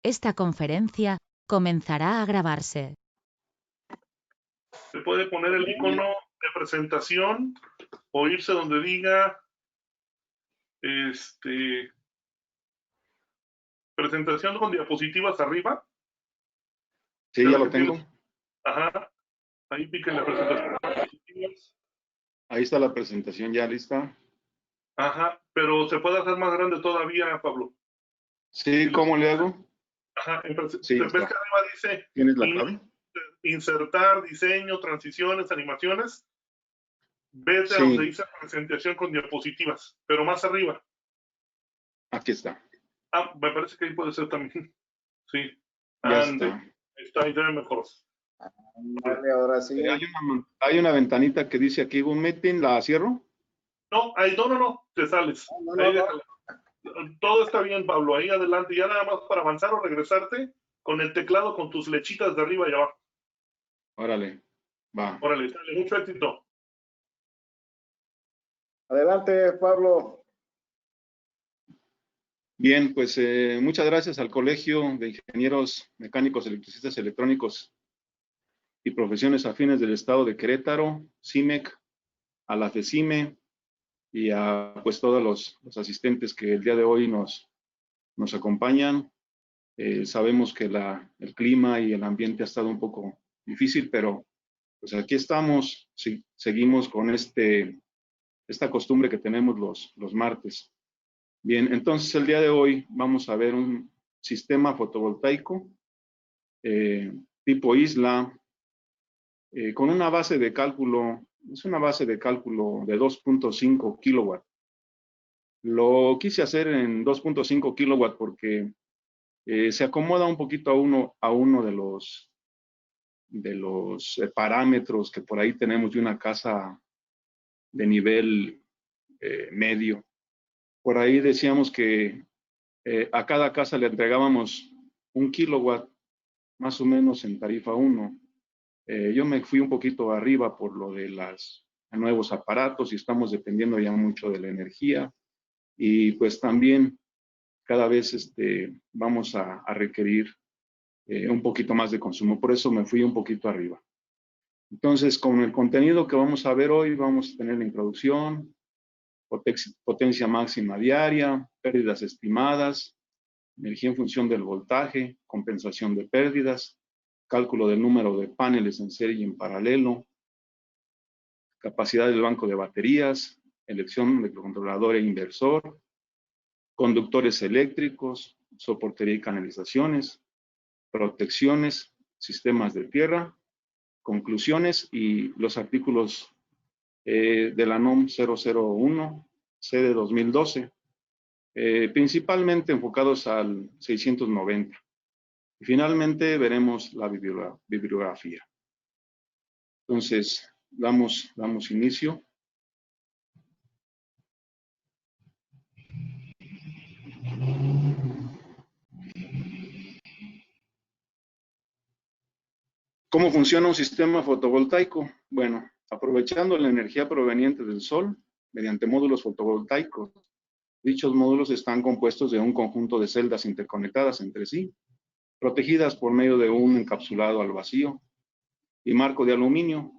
Esta conferencia comenzará a grabarse. Se puede poner el icono de presentación o irse donde diga presentación con diapositivas arriba. Sí, ya lo tengo. Ajá. Ahí piquen la presentación con diapositivas. Ahí está la presentación ya lista. Ajá, pero se puede hacer más grande todavía, Pablo. Sí, ¿cómo le hago? Ajá, Sí, ¿ves que arriba dice? ¿Tienes la clave? Insertar, diseño, transiciones, animaciones. Vete a donde dice presentación con diapositivas, pero más arriba. Aquí está. Ah, me parece que ahí puede ser también. Sí. Ya está. Está ahí, debe mejor. Vale, ahora sí. Hay una ventanita que dice aquí un meeting, ¿la cierro? No, ahí no, te sales. Ahí déjala. Todo está bien, Pablo, ahí adelante. Ya nada más para avanzar o regresarte con el teclado con tus flechitas de arriba y abajo. Órale, va. Órale, dale, mucho éxito. Adelante, Pablo. Bien, pues muchas gracias al Colegio de Ingenieros Mecánicos, Electricistas, Electrónicos y Profesiones Afines del Estado de Querétaro, CIMEC, a la FECIME y a pues todos los asistentes que el día de hoy nos acompañan. Sabemos que el clima y el ambiente ha estado un poco difícil, pero pues aquí estamos, sí, seguimos con esta costumbre que tenemos los martes. Bien, entonces el día de hoy vamos a ver un sistema fotovoltaico tipo isla con una base de cálculo, es una base de cálculo de 2.5 kilowatt. Lo quise hacer en 2.5 kilowatt porque se acomoda un poquito a uno de los parámetros que por ahí tenemos de una casa de nivel medio. Por ahí decíamos que a cada casa le entregábamos 1 kilowatt, más o menos en tarifa 1. Yo me fui un poquito arriba por lo de los nuevos aparatos y estamos dependiendo ya mucho de la energía. Y pues también cada vez vamos a requerir un poquito más de consumo. Por eso me fui un poquito arriba. Entonces, con el contenido que vamos a ver hoy, vamos a tener la introducción, potencia máxima diaria, pérdidas estimadas, energía en función del voltaje, compensación de pérdidas, cálculo del número de paneles en serie y en paralelo, capacidad del banco de baterías, elección de controlador e inversor, conductores eléctricos, soportería y canalizaciones, protecciones, sistemas de tierra, conclusiones y los artículos de la NOM 001, C de 2012, principalmente enfocados al 690. Y finalmente veremos la bibliografía. Entonces, damos inicio. ¿Cómo funciona un sistema fotovoltaico? Bueno, aprovechando la energía proveniente del sol mediante módulos fotovoltaicos. Dichos módulos están compuestos de un conjunto de celdas interconectadas entre sí, protegidas por medio de un encapsulado al vacío y marco de aluminio.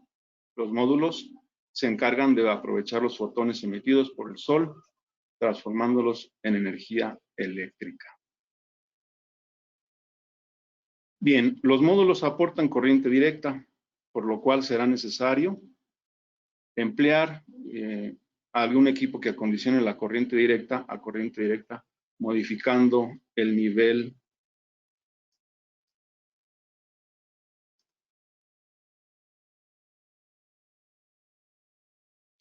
Los módulos se encargan de aprovechar los fotones emitidos por el sol, transformándolos en energía eléctrica. Bien, los módulos aportan corriente directa, por lo cual será necesario emplear algún equipo que acondicione la corriente directa a corriente directa, modificando el nivel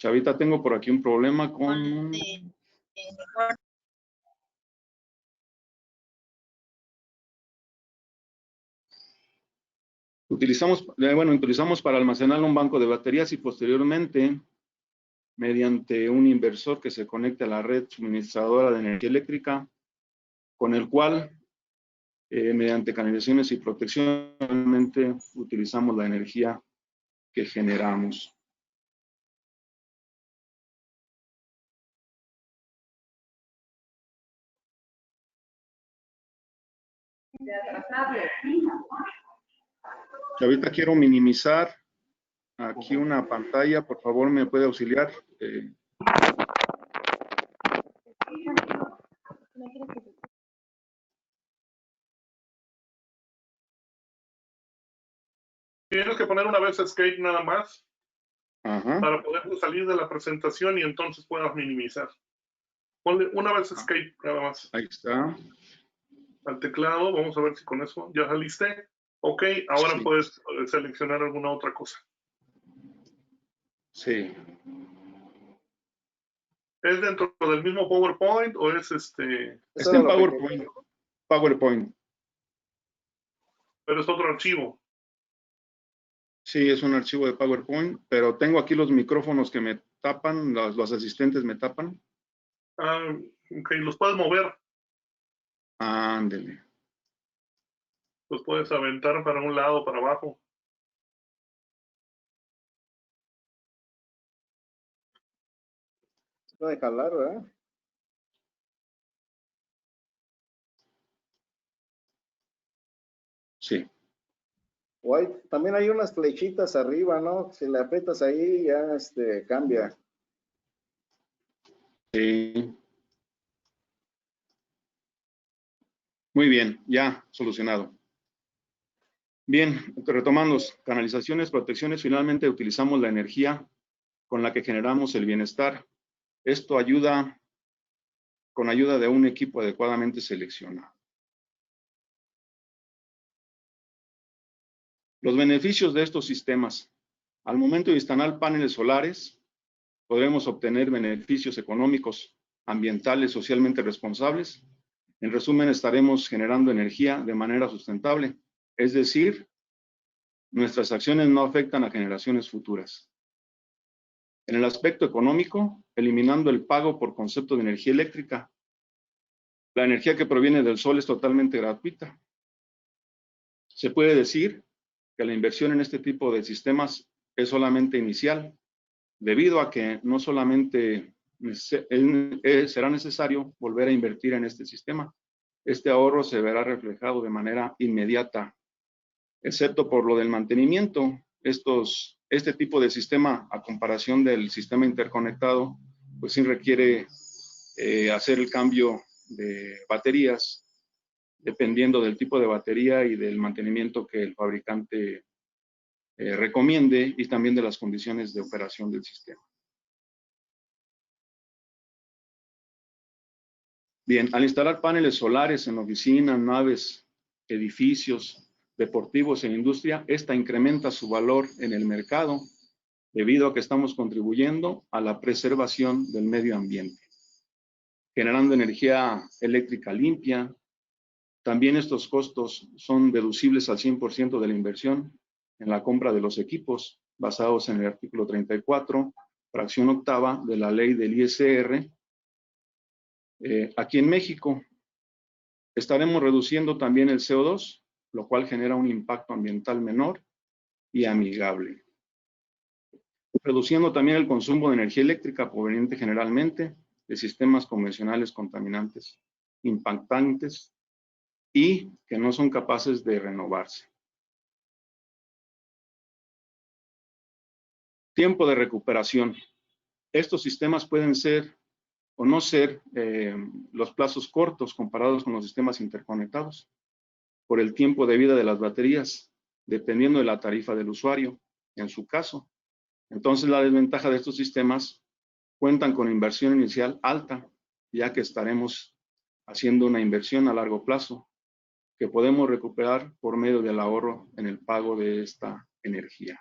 Chavita, tengo por aquí un problema con... Utilizamos para almacenar un banco de baterías y posteriormente, mediante un inversor que se conecte a la red suministradora de energía eléctrica, con el cual, mediante canalizaciones y protección, realmente utilizamos la energía que generamos. Ahorita quiero minimizar aquí una pantalla, por favor, ¿me puede auxiliar? Tienes que poner una vez escape nada más Ajá. para poder salir de la presentación y entonces puedas minimizar. Ponle una vez escape nada más Ahí está. al teclado. Vamos a ver si con eso ya saliste. Ok, ahora Sí. puedes seleccionar alguna otra cosa. Sí. ¿Es dentro del mismo PowerPoint o es Eso Está era en lo que PowerPoint. PowerPoint. pero es otro archivo? Sí, es un archivo de PowerPoint, pero tengo aquí los micrófonos que me tapan, los asistentes me tapan. Ah, ok, los puedes mover, Ándele. los puedes aventar para un lado, para abajo. no de jalar, ¿verdad? Sí. También hay unas flechitas arriba, ¿no? Si le aprietas ahí, ya cambia. Sí. Muy bien, ya solucionado. Bien, retomando, canalizaciones, protecciones, finalmente utilizamos la energía con la que generamos el bienestar. Esto ayuda con ayuda de un equipo adecuadamente seleccionado. Los beneficios de estos sistemas. Al momento de instalar paneles solares, podremos obtener beneficios económicos, ambientales, socialmente responsables. En resumen, estaremos generando energía de manera sustentable, es decir, nuestras acciones no afectan a generaciones futuras. En el aspecto económico, eliminando el pago por concepto de energía eléctrica. La energía que proviene del sol es totalmente gratuita. Se puede decir que la inversión en este tipo de sistemas es solamente inicial, debido a que no solamente será necesario volver a invertir en este sistema. Este ahorro se verá reflejado de manera inmediata, excepto por lo del mantenimiento. Este tipo de sistema, a comparación del sistema interconectado, pues sí requiere hacer el cambio de baterías, dependiendo del tipo de batería y del mantenimiento que el fabricante recomiende, y también de las condiciones de operación del sistema. Bien, al instalar paneles solares en oficinas, naves, edificios, deportivos e industria, esta incrementa su valor en el mercado debido a que estamos contribuyendo a la preservación del medio ambiente, generando energía eléctrica limpia. También estos costos son deducibles al 100% de la inversión en la compra de los equipos, basados en el artículo 34, fracción octava de la ley del ISR. Aquí en México estaremos reduciendo también el CO2, lo cual genera un impacto ambiental menor y amigable. Reduciendo también el consumo de energía eléctrica proveniente generalmente de sistemas convencionales contaminantes, impactantes y que no son capaces de renovarse. Tiempo de recuperación. Estos sistemas pueden ser o no ser los plazos cortos comparados con los sistemas interconectados por el tiempo de vida de las baterías, dependiendo de la tarifa del usuario, en su caso. Entonces, la desventaja de estos sistemas cuentan con inversión inicial alta, ya que estaremos haciendo una inversión a largo plazo que podemos recuperar por medio del ahorro en el pago de esta energía.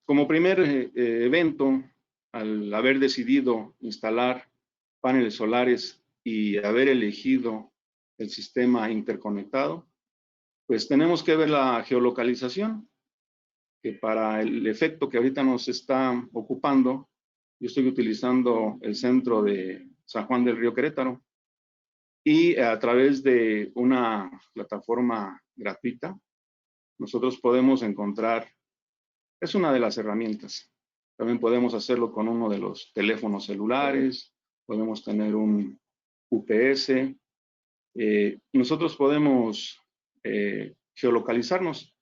Como primer evento, al haber decidido instalar paneles solares y haber elegido el sistema interconectado, pues tenemos que ver la geolocalización, que para el efecto que ahorita nos está ocupando, yo estoy utilizando el centro de San Juan del Río Querétaro, y a través de una plataforma gratuita, nosotros podemos encontrar, es una de las herramientas, También podemos hacerlo con uno de los teléfonos celulares, podemos tener un UPS. Nosotros podemos geolocalizarnos.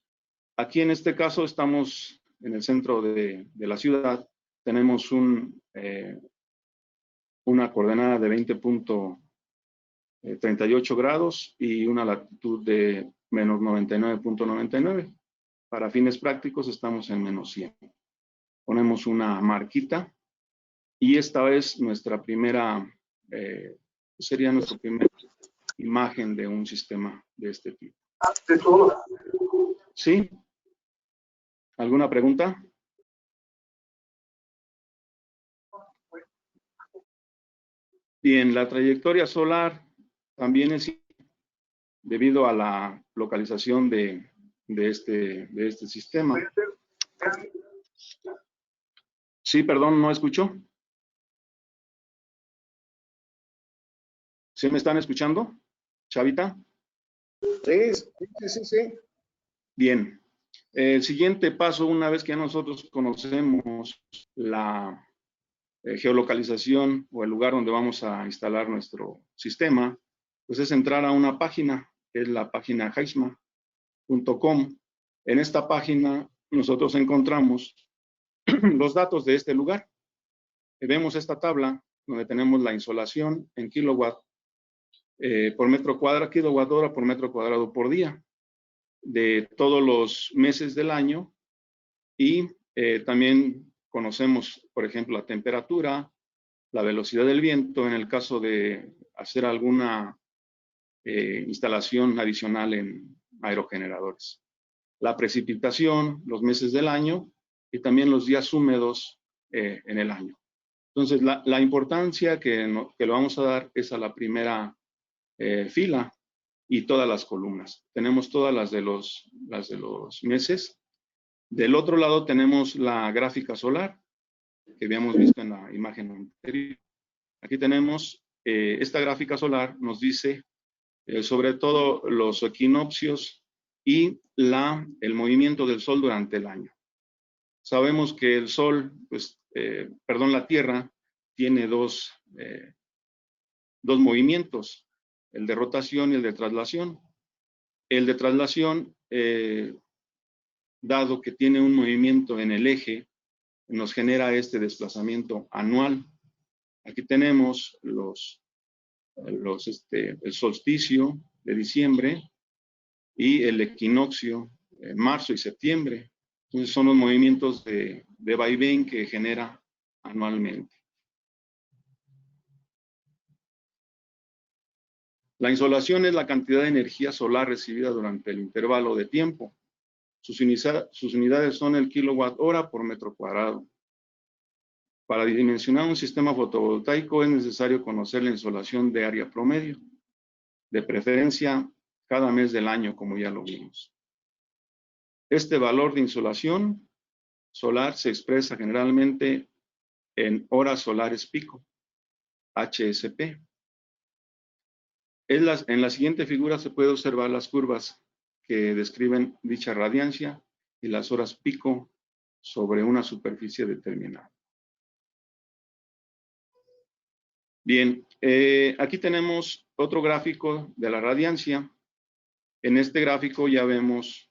Aquí en este caso estamos en el centro de la ciudad. Tenemos una coordenada de 20.38 grados y una latitud de menos 99.99. Para fines prácticos estamos en menos 100. Ponemos una marquita y esta es nuestra primera, sería nuestra primera imagen de un sistema de este tipo. ¿Sí? ¿Alguna pregunta? Bien, la trayectoria solar también es debido a la localización de este sistema. Sí, perdón, no escuchó. ¿Sí me están escuchando, Chavita? Sí. Bien. El siguiente paso, una vez que ya nosotros conocemos la geolocalización o el lugar donde vamos a instalar nuestro sistema, pues es entrar a una página, que es la página heisma.com. En esta página nosotros encontramos los datos de este lugar. Vemos esta tabla donde tenemos la insolación en kilowatt por metro cuadrado, kilowatt hora por metro cuadrado por día, de todos los meses del año, y también conocemos, por ejemplo, la temperatura, la velocidad del viento en el caso de hacer alguna instalación adicional en aerogeneradores, la precipitación, los meses del año y también los días húmedos en el año. Entonces, la importancia que lo vamos a dar es a la primera fila y todas las columnas. Tenemos todas las de los meses. Del otro lado tenemos la gráfica solar que habíamos visto en la imagen anterior. Aquí tenemos esta gráfica solar, nos dice sobre todo los equinoccios y el movimiento del sol durante el año. Sabemos que el sol, la Tierra tiene dos movimientos, el de rotación y el de traslación. El de traslación, dado que tiene un movimiento en el eje, nos genera este desplazamiento anual. Aquí tenemos el solsticio de diciembre y el equinoccio en marzo y septiembre. Entonces son los movimientos de vaivén que genera anualmente. La insolación es la cantidad de energía solar recibida durante el intervalo de tiempo. Sus unidades son el kilowatt hora por metro cuadrado. Para dimensionar un sistema fotovoltaico es necesario conocer la insolación de área promedio, de preferencia cada mes del año, como ya lo vimos. Este valor de insolación solar se expresa generalmente en horas solares pico, HSP. En la siguiente figura se puede observar las curvas que describen dicha radiancia y las horas pico sobre una superficie determinada. Bien, aquí tenemos otro gráfico de la radiancia. En este gráfico ya vemos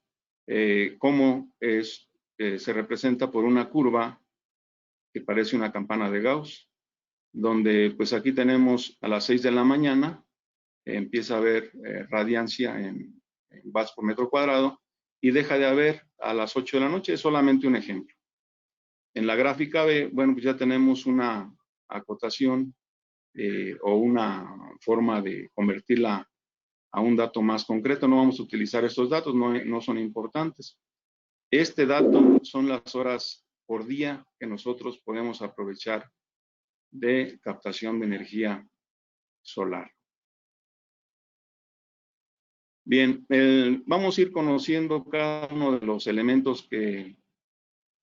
cómo se representa por una curva que parece una campana de Gauss, donde pues aquí tenemos a las 6 de la mañana, empieza a haber radiancia en watts por metro cuadrado y deja de haber a las 8 de la noche. Es solamente un ejemplo. En la gráfica B, bueno, pues ya tenemos una acotación o una forma de convertirla a un dato más concreto. No vamos a utilizar estos datos, no son importantes. Este dato son las horas por día que nosotros podemos aprovechar de captación de energía solar. Bien, vamos a ir conociendo cada uno de los elementos que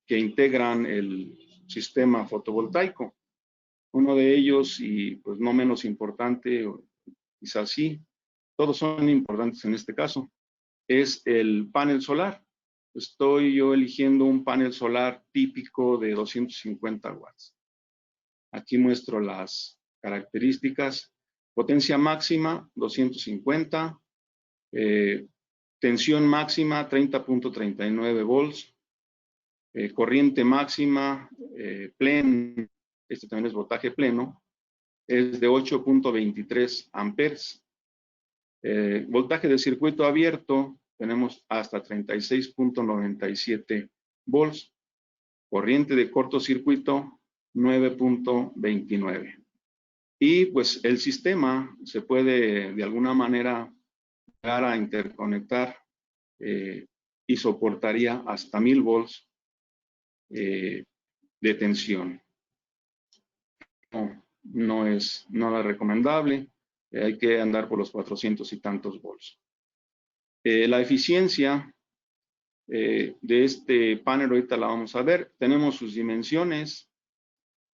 integran el sistema fotovoltaico. Uno de ellos, y pues no menos importante, o quizás sí, todos son importantes en este caso, es el panel solar. estoy yo eligiendo un panel solar típico de 250 watts. Aquí muestro las características. Potencia máxima, 250. Tensión máxima, 30.39 volts. Corriente máxima, pleno, este también es voltaje pleno, es de 8.23 amperes. Voltaje de circuito abierto, tenemos hasta 36.97 volts. Corriente de cortocircuito, 9.29. Y pues el sistema se puede de alguna manera llegar a interconectar y soportaría hasta 1000 volts de tensión. No es nada recomendable, hay que andar por los 400 y tantos volts. La eficiencia de este panel ahorita la vamos a ver. Tenemos sus dimensiones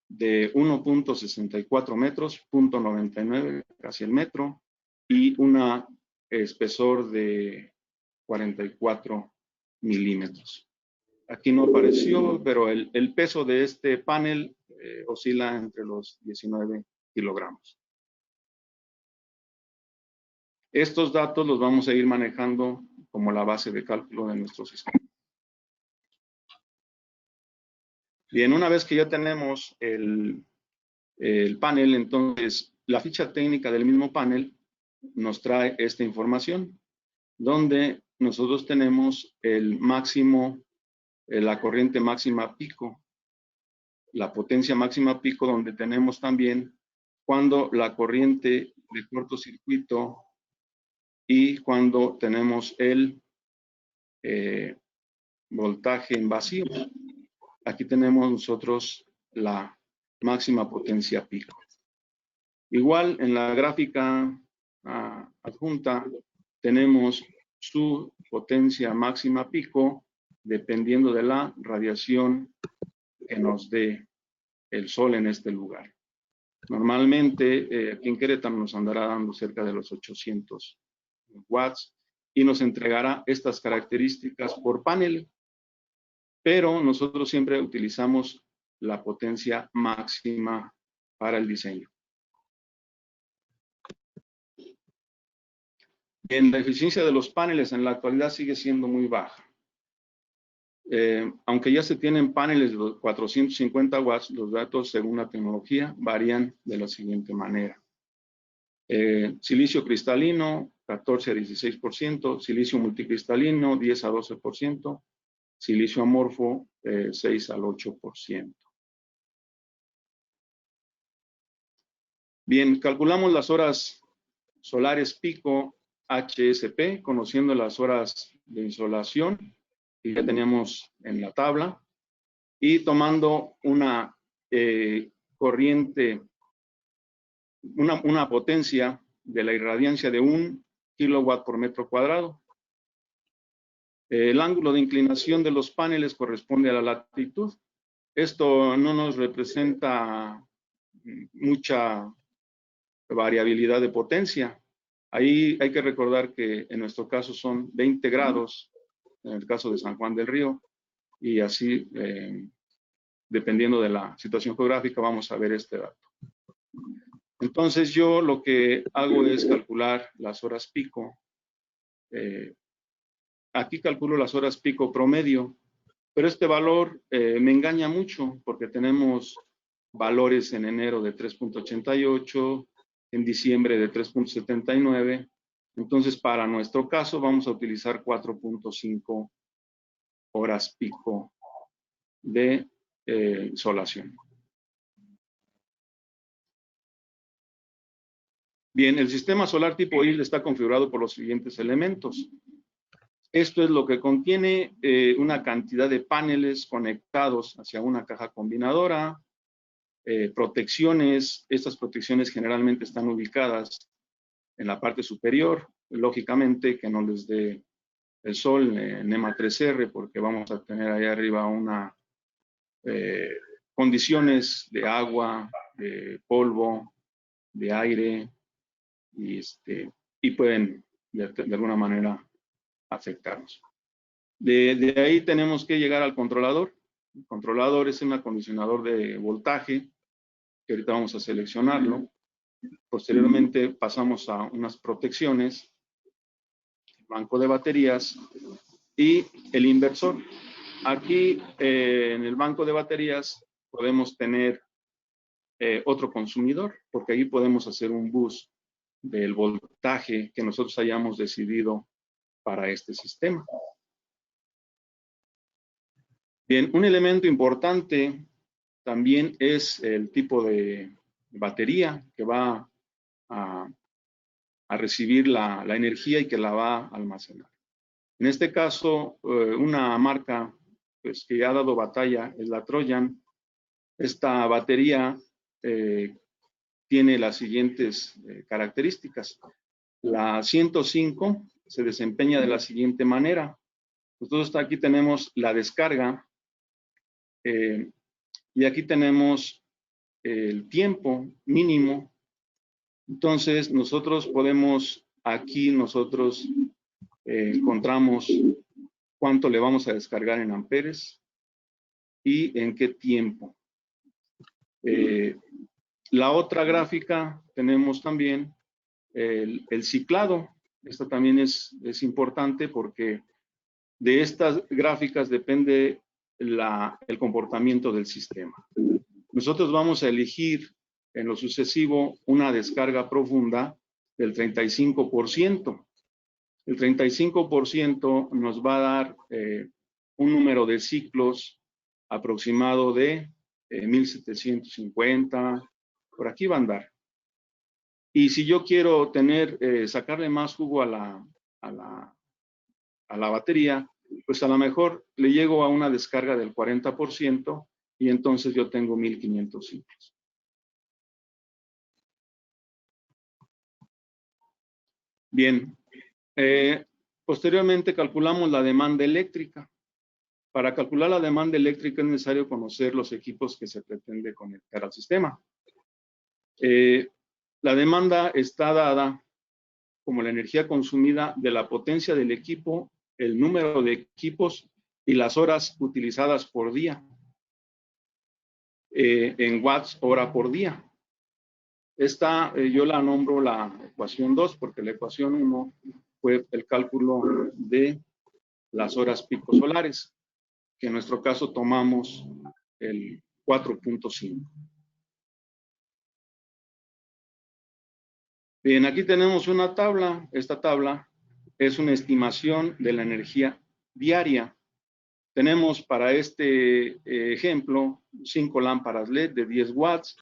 de 1.64 metros, 0.99, casi el metro, y un espesor de 44 milímetros. Aquí no apareció, pero el peso de este panel oscila entre los 19 kilogramos. Estos datos los vamos a ir manejando como la base de cálculo de nuestro sistema. Bien, una vez que ya tenemos el panel, entonces la ficha técnica del mismo panel nos trae esta información, donde nosotros tenemos el máximo, la corriente máxima pico, la potencia máxima pico, donde tenemos también cuando la corriente de cortocircuito y cuando tenemos el voltaje en vacío. Aquí tenemos nosotros la máxima potencia pico. Igual en la gráfica adjunta tenemos su potencia máxima pico dependiendo de la radiación que nos dé el sol en este lugar. Normalmente aquí en Querétaro nos andará dando cerca de los 800 watts y nos entregará estas características por panel, pero nosotros siempre utilizamos la potencia máxima para el diseño. En la eficiencia de los paneles en la actualidad sigue siendo muy baja. Aunque ya se tienen paneles de 450 watts, los datos según la tecnología varían de la siguiente manera. Silicio cristalino, 14 a 16%, silicio multicristalino, 10 a 12%, silicio amorfo, 6 al 8%. Bien, calculamos las horas solares pico HSP, conociendo las horas de insolación que ya teníamos en la tabla, y tomando una corriente, una potencia de la irradiancia de 1 kilowatt por metro cuadrado. El ángulo de inclinación de los paneles corresponde a la latitud. Esto no nos representa mucha variabilidad de potencia. Ahí hay que recordar que en nuestro caso son 20 grados, en el caso de San Juan del Río, y así, dependiendo de la situación geográfica, vamos a ver este dato. Entonces yo lo que hago es calcular las horas pico. Aquí calculo las horas pico promedio, pero este valor me engaña mucho porque tenemos valores en enero de 3.88, en diciembre de 3.79. Entonces, para nuestro caso vamos a utilizar 4.5 horas pico de insolación. Bien, el sistema solar tipo IL está configurado por los siguientes elementos. Esto es lo que contiene una cantidad de paneles conectados hacia una caja combinadora, protecciones. Estas protecciones generalmente están ubicadas en la parte superior, lógicamente que no les dé el sol, NEMA 3R, porque vamos a tener ahí arriba condiciones de agua, de polvo, de aire, y pueden de alguna manera afectarnos. De ahí tenemos que llegar al controlador. El controlador es un acondicionador de voltaje, que ahorita vamos a seleccionarlo. Posteriormente pasamos a unas protecciones, banco de baterías y el inversor. Aquí en el banco de baterías podemos tener otro consumidor, porque ahí podemos hacer un bus del voltaje que nosotros hayamos decidido para este sistema. Bien, un elemento importante también es el tipo de batería que va a recibir la energía y que la va a almacenar. En este caso, una marca pues, que ha dado batalla es la Trojan. Esta batería tiene las siguientes características. La 105 se desempeña de la siguiente manera. Nosotros aquí tenemos la descarga y aquí tenemos el tiempo mínimo. Entonces, nosotros podemos, aquí nosotros encontramos cuánto le vamos a descargar en amperes y en qué tiempo. La otra gráfica tenemos también el ciclado. Esto también es importante porque de estas gráficas depende el comportamiento del sistema. Nosotros vamos a elegir en lo sucesivo una descarga profunda del 35%. El 35% nos va a dar un número de ciclos aproximado de 1750, por aquí va a andar. Y si yo quiero sacarle más jugo a la batería, pues a lo mejor le llego a una descarga del 40% y entonces yo tengo 1500 ciclos. Bien, posteriormente calculamos la demanda eléctrica. Para calcular la demanda eléctrica es necesario conocer los equipos que se pretende conectar al sistema. La demanda está dada como la energía consumida de la potencia del equipo, el número de equipos y las horas utilizadas por día, en watts hora por día. Esta yo la nombro la ecuación 2 porque la ecuación 1 fue el cálculo de las horas pico solares, que en nuestro caso tomamos el 4.5. Bien, aquí tenemos una tabla. Esta tabla es una estimación de la energía diaria. Tenemos para este ejemplo 5 lámparas LED de 10 watts.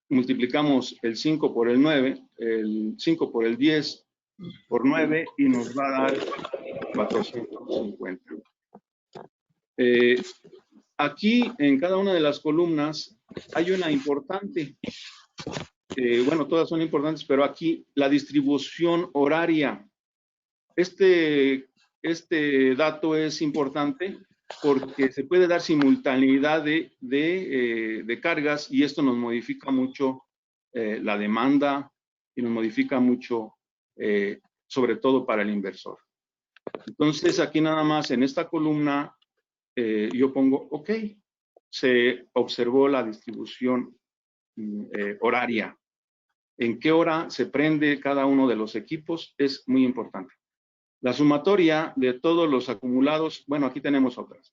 Multiplicamos el 5 por el 9, el 5 por el 10 por 9 y nos va a dar 450. Aquí en cada una de las columnas hay una importante. Bueno, todas son importantes, pero aquí la distribución horaria. Este dato es importante porque se puede dar simultaneidad de cargas y esto nos modifica mucho la demanda y nos modifica mucho, sobre todo para el inversor. Entonces, aquí nada más en esta columna yo pongo, ok, se observó la distribución horaria. En qué hora se prende cada uno de los equipos es muy importante. La sumatoria de todos los acumulados, bueno, aquí tenemos otras.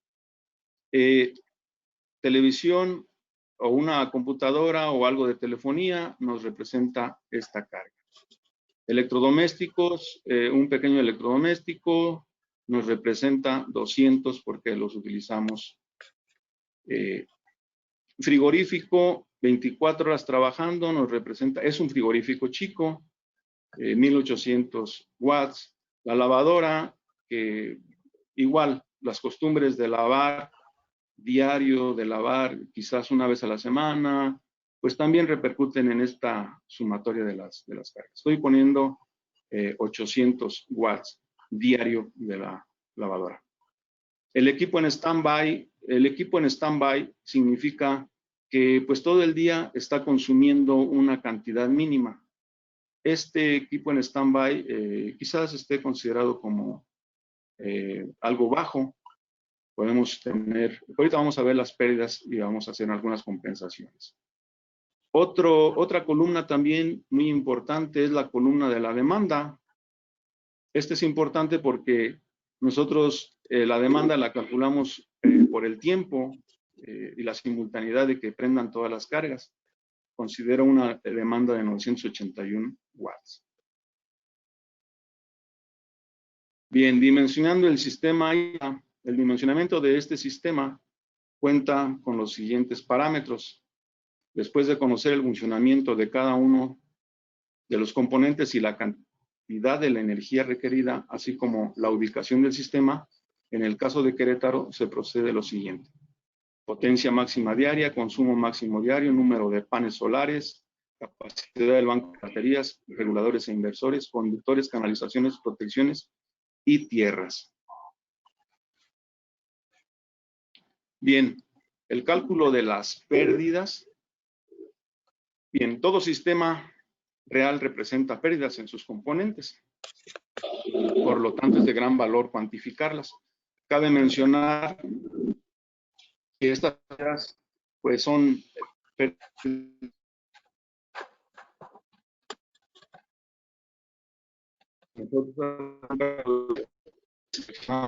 Televisión o una computadora o algo de telefonía nos representa esta carga. Electrodomésticos, un pequeño electrodoméstico nos representa 200 porque los utilizamos. Frigorífico, 24 horas trabajando, nos representa, es un frigorífico chico, 1800 watts. La lavadora, que igual, las costumbres de lavar diario, de lavar quizás una vez a la semana, pues también repercuten en esta sumatoria de las cargas. Estoy poniendo 800 watts diario de la lavadora. El equipo en stand-by significa que pues todo el día está consumiendo una cantidad mínima. Este equipo en stand-by quizás esté considerado como algo bajo, podemos tener, ahorita vamos a ver las pérdidas y vamos a hacer algunas compensaciones. Otra columna también muy importante es la columna de la demanda. Este es importante porque nosotros la demanda la calculamos por el tiempo y la simultaneidad de que prendan todas las cargas. Considero una demanda de 981 watts. Bien, dimensionando el sistema, el dimensionamiento de este sistema cuenta con los siguientes parámetros. Después de conocer el funcionamiento de cada uno de los componentes y la cantidad de la energía requerida, así como la ubicación del sistema, en el caso de Querétaro se procede lo siguiente: potencia máxima diaria, consumo máximo diario, número de paneles solares, capacidad del banco de baterías, reguladores e inversores, conductores, canalizaciones, protecciones y tierras. Bien, el cálculo de las pérdidas. Bien, todo sistema real representa pérdidas en sus componentes. Por lo tanto, es de gran valor cuantificarlas. Cabe mencionar que estas pérdidas, pues, son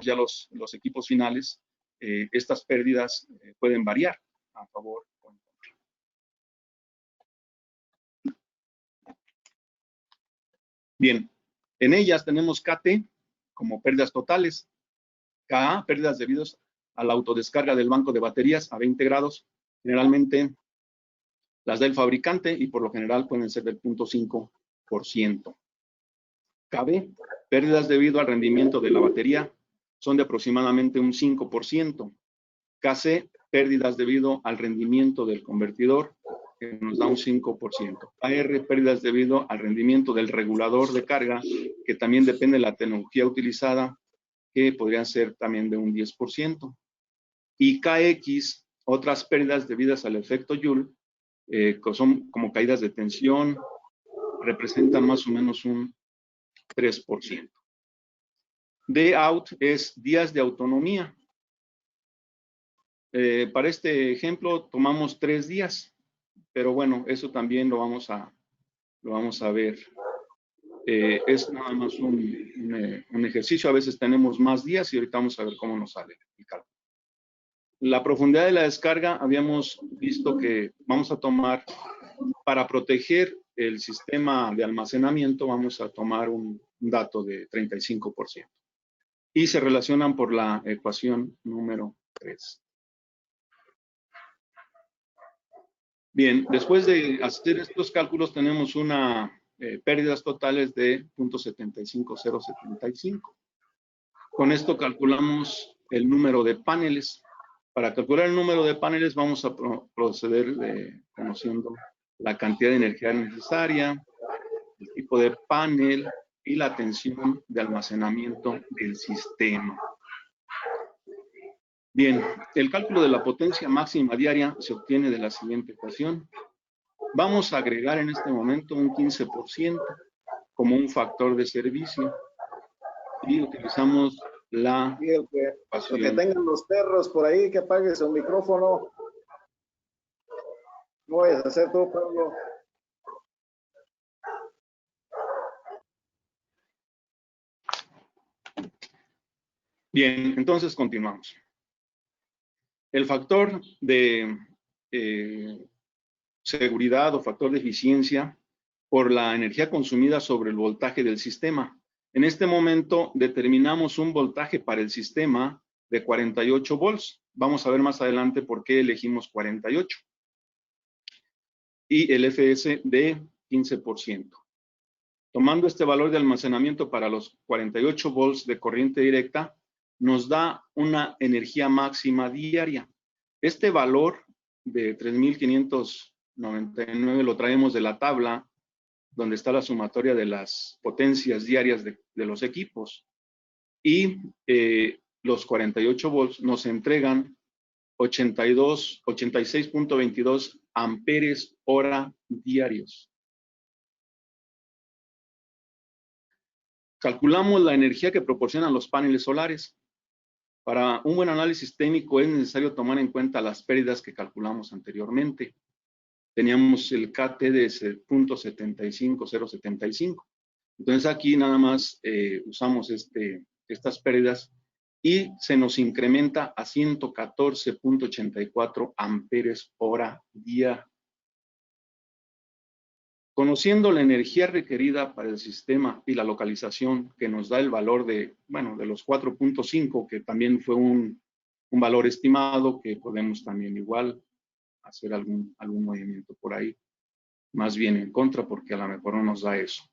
ya los equipos finales, estas pérdidas pueden variar a favor o en contra. Bien, en ellas tenemos KT como pérdidas totales, KA, pérdidas debidas a la autodescarga del banco de baterías a 20 grados, generalmente las del fabricante y por lo general pueden ser del 0.5%. KB, pérdidas debido al rendimiento de la batería, son de aproximadamente un 5%. KC, pérdidas debido al rendimiento del convertidor, que nos da un 5%. AR, pérdidas debido al rendimiento del regulador de carga, que también depende de la tecnología utilizada, que podrían ser también de un 10%. Y KX, otras pérdidas debidas al efecto Joule, que son como caídas de tensión, representan más o menos un 3%. D-out es días de autonomía. Para este ejemplo tomamos 3 días, pero bueno, eso también lo vamos a ver. Es nada más un ejercicio. A veces tenemos más días y ahorita vamos a ver cómo nos sale el cálculo. La profundidad de la descarga, habíamos visto que vamos a tomar, para proteger el sistema de almacenamiento, vamos a tomar un dato de 35%. Y se relacionan por la ecuación número 3. Bien, después de hacer estos cálculos tenemos pérdidas totales de 0.75075. Con esto calculamos el número de paneles. Para calcular el número de paneles vamos a proceder conociendo la cantidad de energía necesaria, el tipo de panel y la tensión de almacenamiento del sistema. Bien, el cálculo de la potencia máxima diaria se obtiene de la siguiente ecuación. Vamos a agregar en este momento un 15% como un factor de servicio y utilizamos la... Y el que tengan los perros por ahí, que apague su micrófono. No vayas a hacer tú, Pablo. Bien, entonces continuamos. El factor de seguridad o factor de eficiencia por la energía consumida sobre el voltaje del sistema. En este momento determinamos un voltaje para el sistema de 48 volts. Vamos a ver más adelante por qué elegimos 48. Y el FS de 15%. Tomando este valor de almacenamiento para los 48 volts de corriente directa, nos da una energía máxima diaria. Este valor de 3.599 lo traemos de la tabla donde está la sumatoria de las potencias diarias de los equipos. Y los 48 volts nos entregan 86.22 amperes hora diarios. Calculamos la energía que proporcionan los paneles solares. Para un buen análisis técnico es necesario tomar en cuenta las pérdidas que calculamos anteriormente. Teníamos el KT de 0.75075. Entonces aquí nada más usamos estas pérdidas y se nos incrementa a 114.84 amperes hora día. Conociendo la energía requerida para el sistema y la localización que nos da el valor de los 4.5, que también fue un valor estimado, que podemos también igual hacer algún movimiento por ahí, más bien en contra, porque a lo mejor no nos da eso.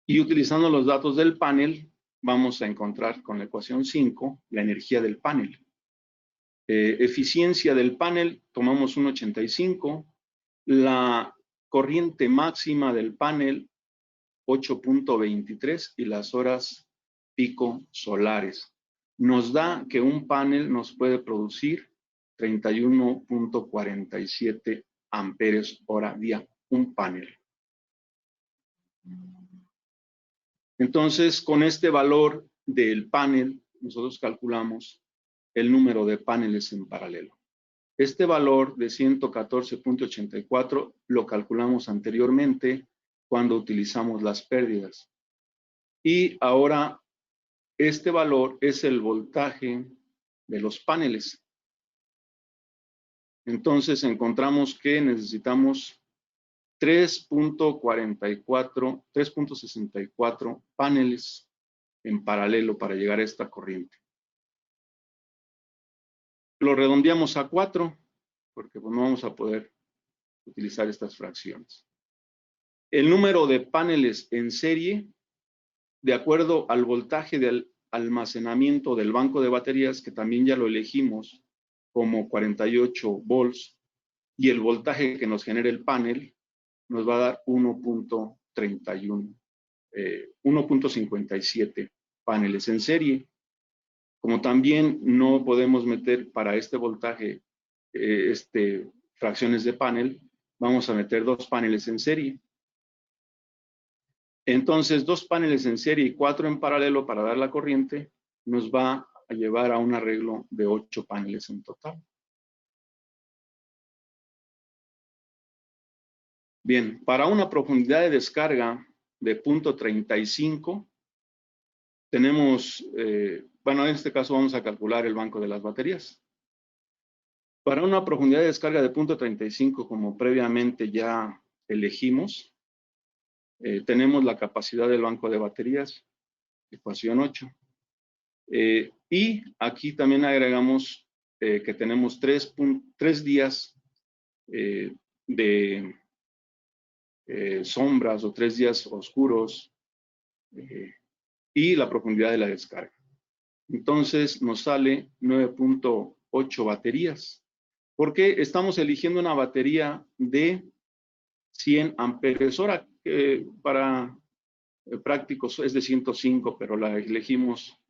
Y utilizando los datos del panel, vamos a encontrar con la ecuación 5 la energía del panel. Eficiencia del panel, tomamos un 85, la corriente máxima del panel 8.23 y las horas pico solares. Nos da que un panel nos puede producir 31.47 amperes hora día, un panel. Entonces, con este valor del panel, nosotros calculamos el número de paneles en paralelo. Este valor de 114.84 lo calculamos anteriormente cuando utilizamos las pérdidas. Y ahora este valor es el voltaje de los paneles. Entonces encontramos que necesitamos 3.64 paneles en paralelo para llegar a esta corriente. Lo redondeamos a 4 porque pues, no vamos a poder utilizar estas fracciones. El número de paneles en serie, de acuerdo al voltaje del almacenamiento del banco de baterías, que también ya lo elegimos como 48 volts, y el voltaje que nos genera el panel, nos va a dar 1.57 paneles en serie. Como también no podemos meter para este voltaje fracciones de panel, vamos a meter 2 paneles en serie. Entonces, 2 paneles en serie y 4 en paralelo para dar la corriente, nos va a llevar a un arreglo de 8 paneles en total. Bien, para una profundidad de descarga de 0.35, tenemos, en este caso vamos a calcular el banco de las baterías. Para una profundidad de descarga de 0.35, como previamente ya elegimos, tenemos la capacidad del banco de baterías, ecuación 8. Y aquí también agregamos que tenemos 3 días de sombras o 3 días oscuros y la profundidad de la descarga. Entonces nos sale 9.8 baterías. Porque estamos eligiendo una batería de 100 amperes hora, para prácticos es de 105, pero la elegimos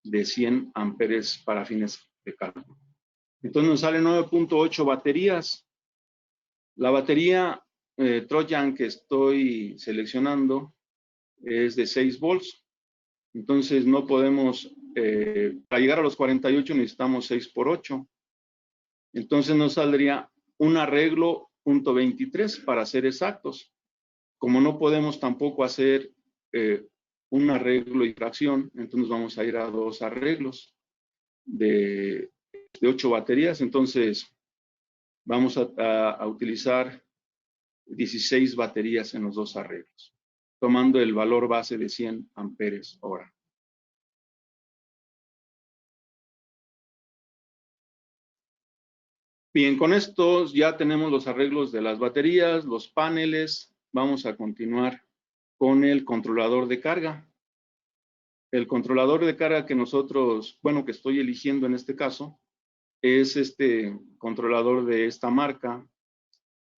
de 100 amperes para fines de cálculo. Entonces nos sale 9.8 baterías. La batería Trojan que estoy seleccionando es de 6 volts. Entonces no podemos, para llegar a los 48 necesitamos 6 por 8. Entonces nos saldría un arreglo 0.23 para ser exactos. Como no podemos tampoco hacer un arreglo y fracción, entonces vamos a ir a 2 arreglos de 8 baterías. Entonces vamos a utilizar 16 baterías en los 2 arreglos, tomando el valor base de 100 amperes hora. Bien, con esto ya tenemos los arreglos de las baterías, los paneles. Vamos a continuar con el controlador de carga. El controlador de carga que nosotros, que estoy eligiendo en este caso, es este controlador de esta marca,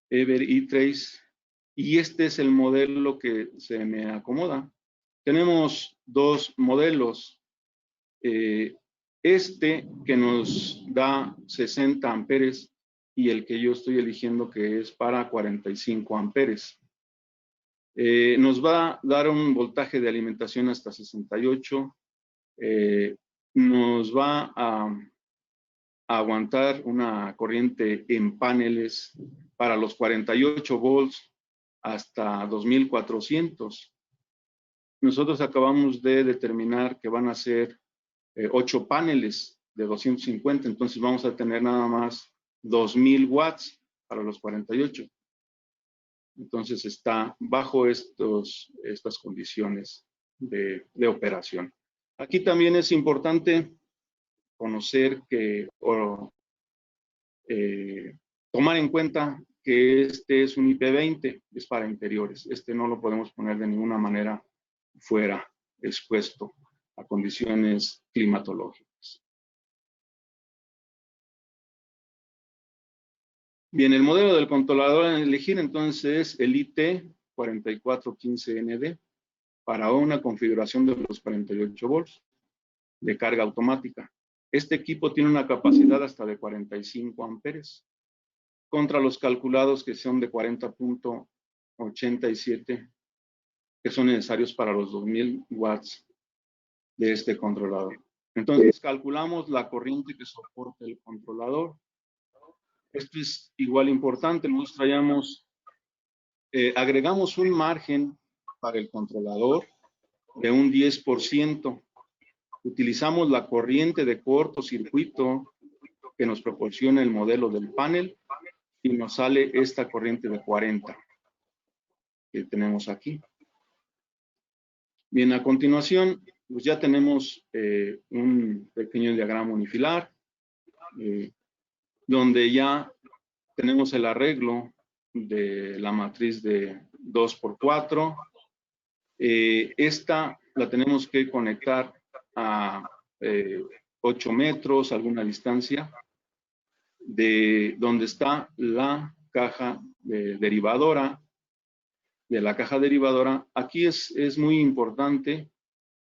Ever E-Trace, y este es el modelo que se me acomoda. Tenemos 2 modelos. Este que nos da 60 amperes y el que yo estoy eligiendo que es para 45 amperes. Nos va a dar un voltaje de alimentación hasta 68. Nos va a aguantar una corriente en paneles para los 48 volts hasta 2400. Nosotros acabamos de determinar que van a ser 8 paneles de 250, entonces vamos a tener nada más 2000 watts para los 48. Entonces está bajo estas condiciones de operación. Aquí también es importante conocer que, tomar en cuenta que este es un IP20, es para interiores. Este no lo podemos poner de ninguna manera fuera, expuesto a condiciones climatológicas. Bien, el modelo del controlador a elegir entonces es el IT4415ND para una configuración de los 48 volts de carga automática. Este equipo tiene una capacidad hasta de 45 amperes contra los calculados que son de 40.87 que son necesarios para los 2000 watts de este controlador. Entonces calculamos la corriente que soporta el controlador. Esto es igual importante. Nosotros traíamos, agregamos un margen para el controlador de un 10%. Utilizamos la corriente de cortocircuito que nos proporciona el modelo del panel y nos sale esta corriente de 40 que tenemos aquí. Bien, a continuación, pues ya tenemos un pequeño diagrama unifilar donde ya tenemos el arreglo de la matriz de 2x4. Esta la tenemos que conectar a 8 metros, alguna distancia, de donde está la caja derivadora. De la caja derivadora, aquí es muy importante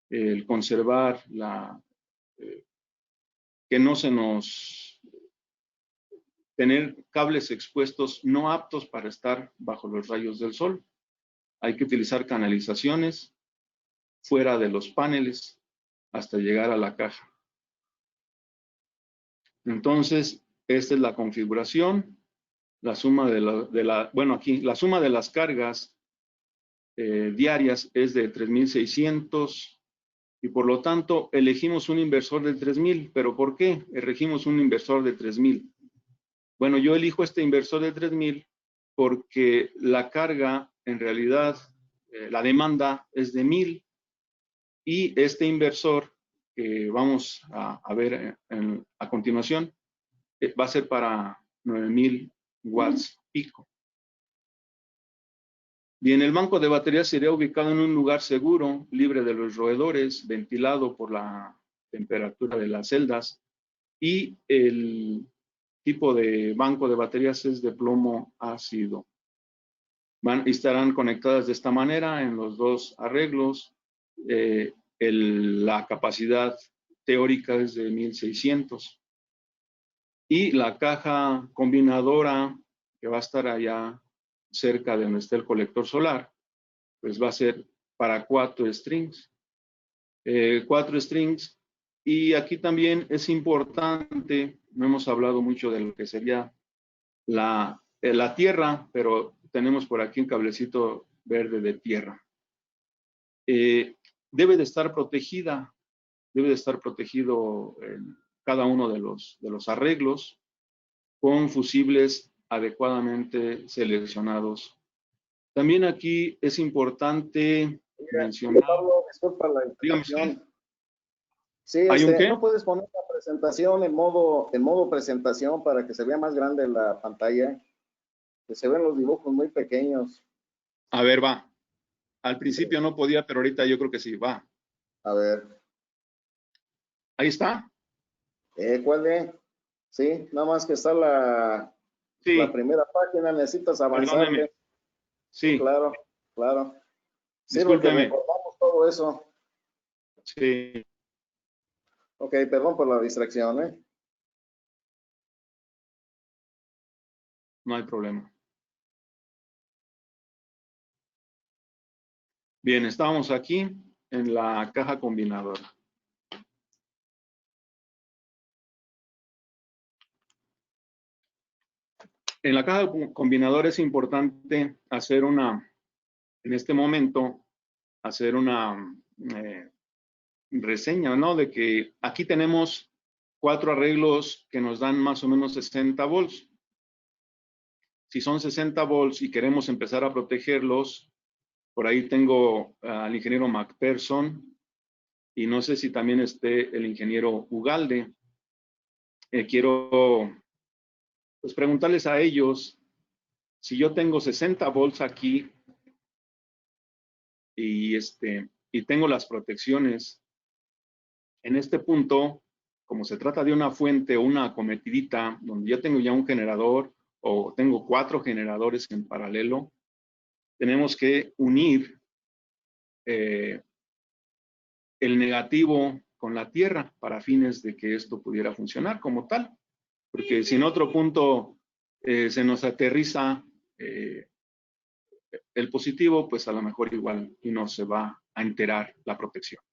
el conservar que no se nos tener cables expuestos no aptos para estar bajo los rayos del sol. Hay que utilizar canalizaciones fuera de los paneles hasta llegar a la caja. Entonces, esta es la configuración. La suma la suma de las cargas diarias es de 3600 y por lo tanto elegimos un inversor de 3000. ¿Pero por qué elegimos un inversor de 3000? Bueno, yo elijo este inversor de 3000 porque la carga, en realidad, la demanda es de 1000 y este inversor que vamos a ver a continuación va a ser para 9000 watts pico. Bien, el banco de baterías sería ubicado en un lugar seguro, libre de los roedores, ventilado por la temperatura de las celdas y el tipo de banco de baterías es de plomo ácido. Estarán conectadas de esta manera en los dos arreglos. La capacidad teórica es de 1600. Y la caja combinadora que va a estar allá cerca de donde está el colector solar, pues va a ser para 4 strings. 4 strings. Y aquí también es importante, no hemos hablado mucho de lo que sería la tierra, pero tenemos por aquí un cablecito verde de tierra. Debe de estar protegida, debe de estar protegido en cada uno de los arreglos con fusibles adecuadamente seleccionados. También aquí es importante mencionar. Pablo, disculpa la interrupción. Sí, ¿Hay un qué? ¿no puedes poner la presentación en modo presentación para que se vea más grande la pantalla? Que se ven los dibujos muy pequeños. A ver, va. Al principio no podía, pero ahorita yo creo que sí, va. A ver. Ahí está. ¿Cuál es? Sí, nada más que está la primera página, necesitas avanzarle. Sí. Claro, claro. Discúlpeme. Recordamos todo eso. Sí. Ok, perdón por la distracción, ¿eh? No hay problema. Bien, estamos aquí en la caja combinadora. En la caja combinadora es importante hacer en este momento, hacer una reseña, ¿no? De que aquí tenemos 4 arreglos que nos dan más o menos 60 volts. Si son 60 volts y queremos empezar a protegerlos, por ahí tengo al ingeniero McPherson y no sé si también esté el ingeniero Ugalde. Quiero pues preguntarles a ellos si yo tengo 60 volts aquí y tengo las protecciones en este punto, como se trata de una fuente o una acometidita donde yo tengo ya un generador o tengo 4 generadores en paralelo, tenemos que unir el negativo con la tierra para fines de que esto pudiera funcionar como tal. Porque si en otro punto se nos aterriza el positivo, pues a lo mejor igual y no se va a enterar la protección.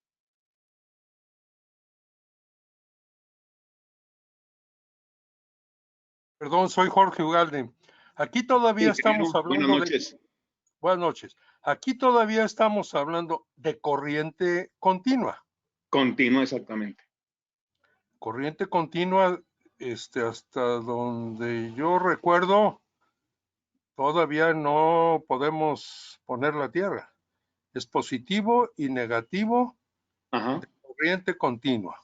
Perdón, soy Jorge Ugalde. Aquí todavía estamos hablando Buenas noches. Buenas noches. Aquí todavía estamos hablando de corriente continua. Continua, exactamente. Corriente continua, hasta donde yo recuerdo, todavía no podemos poner la tierra. Es positivo y negativo. Ajá. De corriente continua.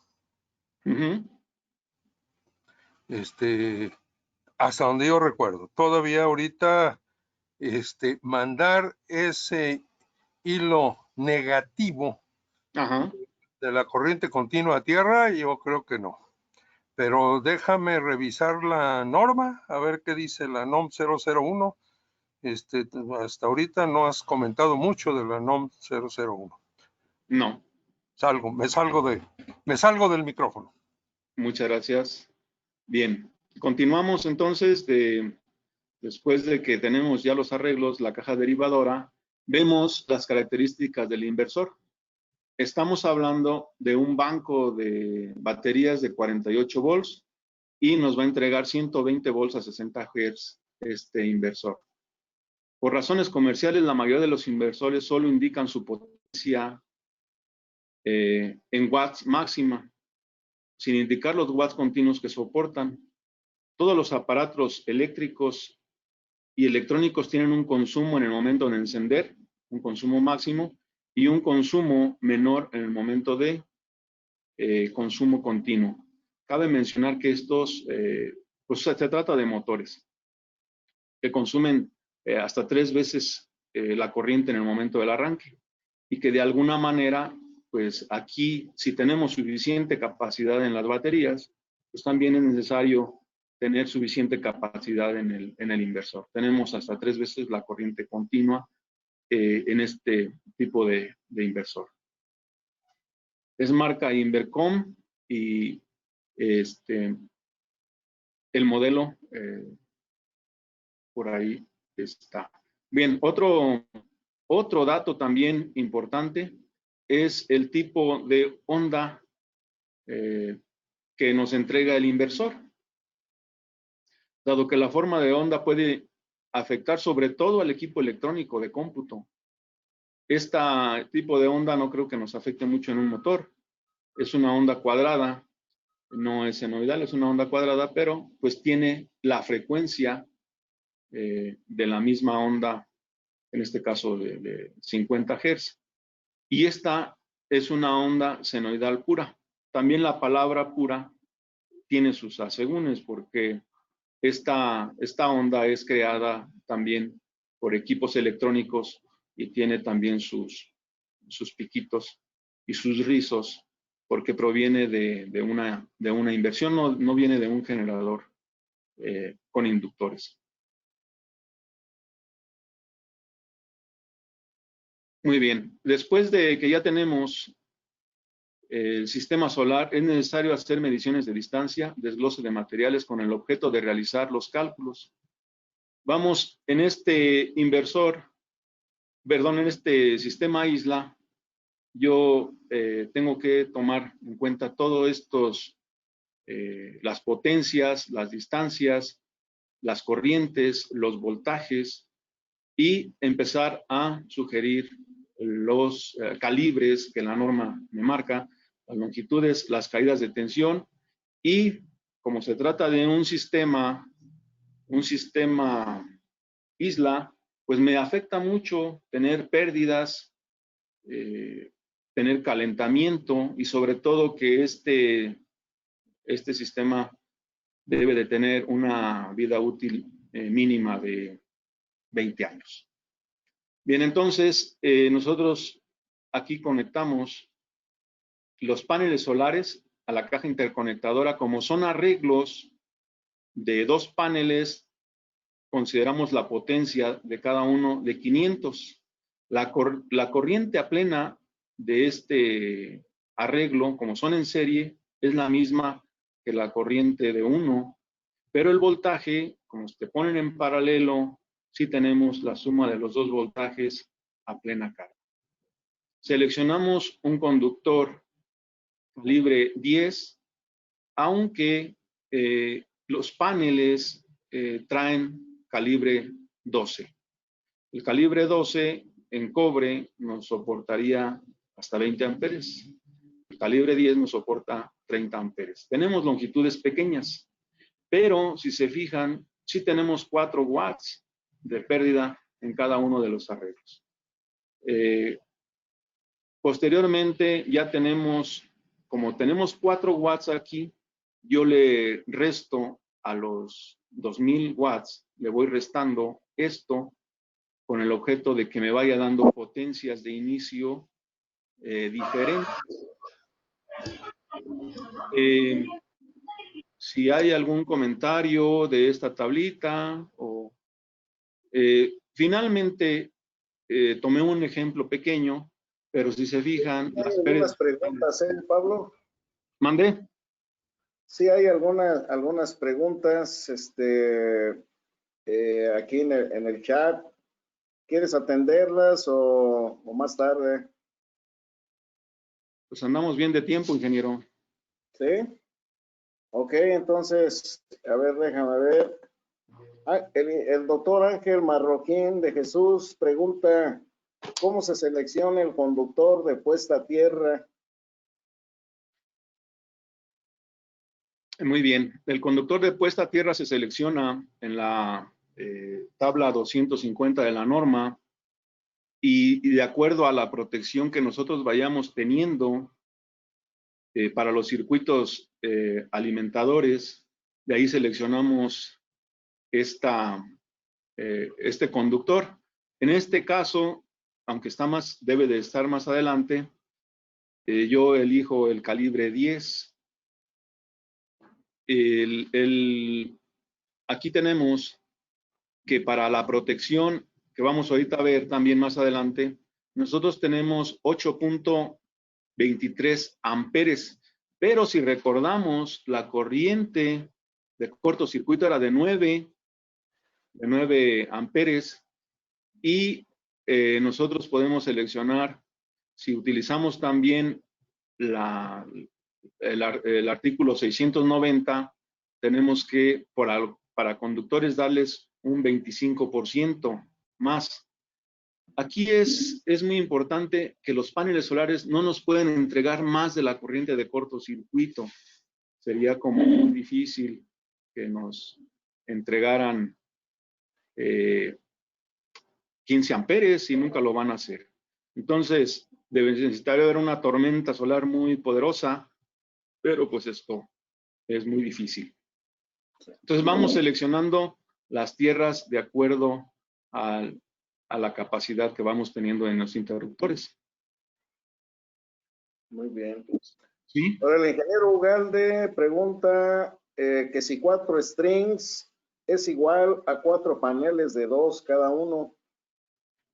Hasta donde yo recuerdo. Todavía ahorita mandar ese hilo negativo Ajá. de la corriente continua a tierra, yo creo que no. Pero déjame revisar la norma, a ver qué dice la NOM 001. Hasta ahorita no has comentado mucho de la NOM 001. No. Me salgo del micrófono. Muchas gracias. Bien, continuamos entonces después de que tenemos ya los arreglos, la caja derivadora, vemos las características del inversor. Estamos hablando de un banco de baterías de 48 volts y nos va a entregar 120 volts a 60 Hz este inversor. Por razones comerciales, la mayoría de los inversores solo indican su potencia en watts máxima, sin indicar los watts continuos que soportan. Todos los aparatos eléctricos y electrónicos tienen un consumo en el momento de encender, un consumo máximo, y un consumo menor en el momento de consumo continuo. Cabe mencionar que estos, pues se trata de motores que consumen hasta 3 veces la corriente en el momento del arranque y que de alguna manera, pues aquí, si tenemos suficiente capacidad en las baterías, pues también es necesario tener suficiente capacidad en el inversor. Tenemos hasta 3 veces la corriente continua en este tipo de inversor. Es marca Invercom y el modelo por ahí está. Bien, otro dato también importante es el tipo de onda que nos entrega el inversor. Dado que la forma de onda puede afectar sobre todo al equipo electrónico de cómputo. Este tipo de onda no creo que nos afecte mucho en un motor. Es una onda cuadrada, no es senoidal, es una onda cuadrada, pero pues tiene la frecuencia de la misma onda, en este caso de 50 Hz. Y esta es una onda senoidal pura. También la palabra pura tiene sus asegúnes porque esta onda es creada también por equipos electrónicos y tiene también sus piquitos y sus rizos porque proviene de una inversión, no viene de un generador con inductores. Muy bien, después de que ya tenemos el sistema solar, es necesario hacer mediciones de distancia, desglose de materiales con el objeto de realizar los cálculos. Vamos, en este inversor perdón, en este sistema isla, yo tengo que tomar en cuenta todos estos, las potencias, las distancias, las corrientes, los voltajes y empezar a sugerir los calibres que la norma me marca, las longitudes, las caídas de tensión y como se trata de un sistema isla, pues me afecta mucho tener pérdidas, tener calentamiento y sobre todo que este sistema debe de tener una vida útil mínima de 20 años. Bien, entonces nosotros aquí conectamos los paneles solares a la caja interconectadora. Como son arreglos de dos paneles, consideramos la potencia de cada uno de 500. La corriente a plena de este arreglo, como son en serie, es la misma que la corriente de 1, pero el voltaje, como se ponen en paralelo, sí tenemos la suma de los dos voltajes a plena carga. Seleccionamos un conductor calibre 10, aunque los paneles traen calibre 12. El calibre 12 en cobre nos soportaría hasta 20 amperes. El calibre 10 nos soporta 30 amperes. Tenemos longitudes pequeñas, pero si se fijan, sí tenemos 4 watts de pérdida en cada uno de los arreglos. Posteriormente ya tenemos, como tenemos 4 watts aquí, yo le resto a los 2000 watts, le voy restando esto con el objeto de que me vaya dando potencias de inicio diferentes. Si hay algún comentario de esta tablita o finalmente tomé un ejemplo pequeño, pero si se fijan, ¿Hay algunas preguntas, Pablo? ¿Mandé? Sí, hay algunas preguntas aquí en el chat. ¿Quieres atenderlas o más tarde? Pues andamos bien de tiempo, ingeniero. ¿Sí? Ok, entonces, a ver, déjame ver. El doctor Ángel Marroquín de Jesús pregunta, ¿cómo se selecciona el conductor de puesta a tierra? Muy bien. El conductor de puesta a tierra se selecciona en la tabla 250 de la norma y de acuerdo a la protección que nosotros vayamos teniendo para los circuitos alimentadores, de ahí seleccionamos este conductor. En este caso, aunque debe de estar más adelante, yo elijo el calibre 10. Aquí tenemos que para la protección que vamos ahorita a ver también más adelante, nosotros tenemos 8.23 amperes, pero si recordamos, la corriente de cortocircuito era de 9 amperes y nosotros podemos seleccionar, si utilizamos también el artículo 690, tenemos que para conductores darles un 25% más. Aquí es muy importante que los paneles solares no nos pueden entregar más de la corriente de cortocircuito. Sería como muy difícil que nos entregaran 15 amperes y nunca lo van a hacer. Entonces, necesitaría haber una tormenta solar muy poderosa, pero pues esto es muy difícil. Entonces vamos seleccionando las tierras de acuerdo a la capacidad que vamos teniendo en los interruptores. Muy bien. ¿Sí? Ahora el ingeniero Ugalde pregunta que si 4 strings es igual a 4 paneles de 2 cada uno.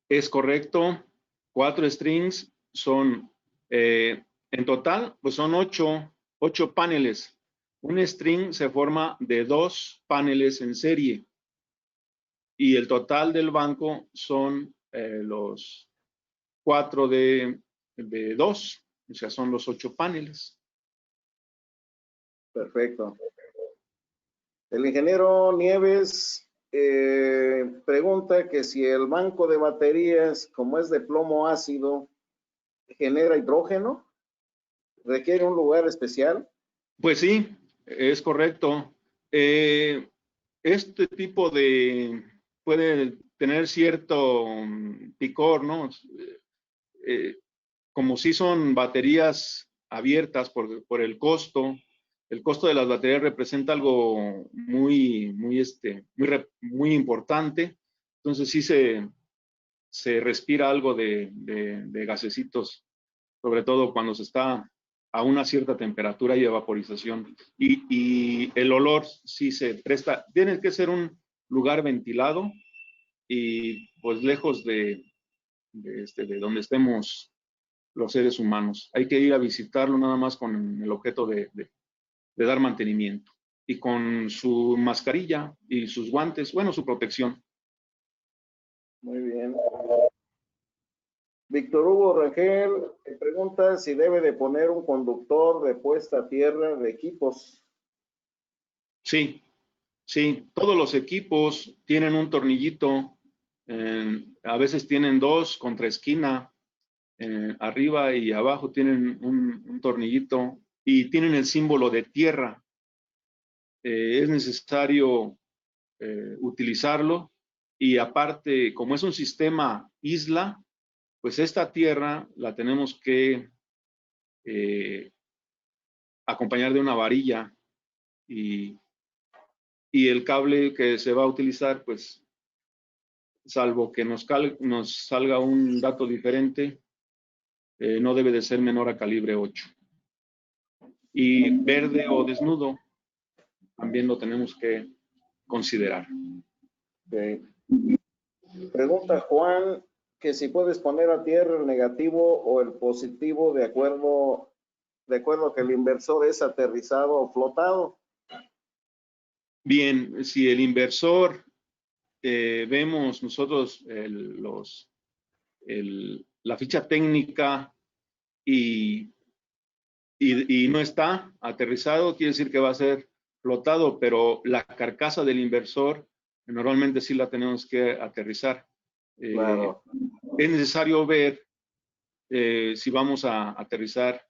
Es correcto. 4 strings son, en total, pues son 8 paneles. Un string se forma de 2 paneles en serie y el total del banco son los 4 de 2, o sea, son los 8 paneles. Perfecto. El ingeniero Nieves pregunta que si el banco de baterías, como es de plomo ácido, genera hidrógeno, requiere un lugar especial. Pues sí, es correcto. Este tipo de puede tener cierto picor, ¿no? Como si son baterías abiertas por el costo de las baterías representa algo muy importante. Entonces sí se respira algo de gasecitos, sobre todo cuando se está a una cierta temperatura y vaporización. Y el olor sí se presta. Tiene que ser un lugar ventilado y pues lejos de donde estemos los seres humanos. Hay que ir a visitarlo nada más con el objeto de dar mantenimiento y con su mascarilla y sus guantes, bueno, su protección. Muy bien. Víctor Hugo Rangel pregunta si debe de poner un conductor de puesta a tierra de equipos. Sí, todos los equipos tienen un tornillito, a veces tienen 2 contra esquina, arriba y abajo tienen un tornillito y tienen el símbolo de tierra. Es necesario utilizarlo y aparte, como es un sistema isla, pues esta tierra la tenemos que acompañar de una varilla y el cable que se va a utilizar, pues salvo que nos salga un dato diferente, no debe de ser menor a calibre 8. Y verde o desnudo también lo tenemos que considerar. Okay. Pregunta Juan que si puedes poner a tierra el negativo o el positivo de acuerdo a que el inversor es aterrizado o flotado. Bien, si el inversor vemos nosotros la ficha técnica y no está aterrizado, quiere decir que va a ser flotado, pero la carcasa del inversor normalmente sí la tenemos que aterrizar. Claro. Es necesario ver si vamos a aterrizar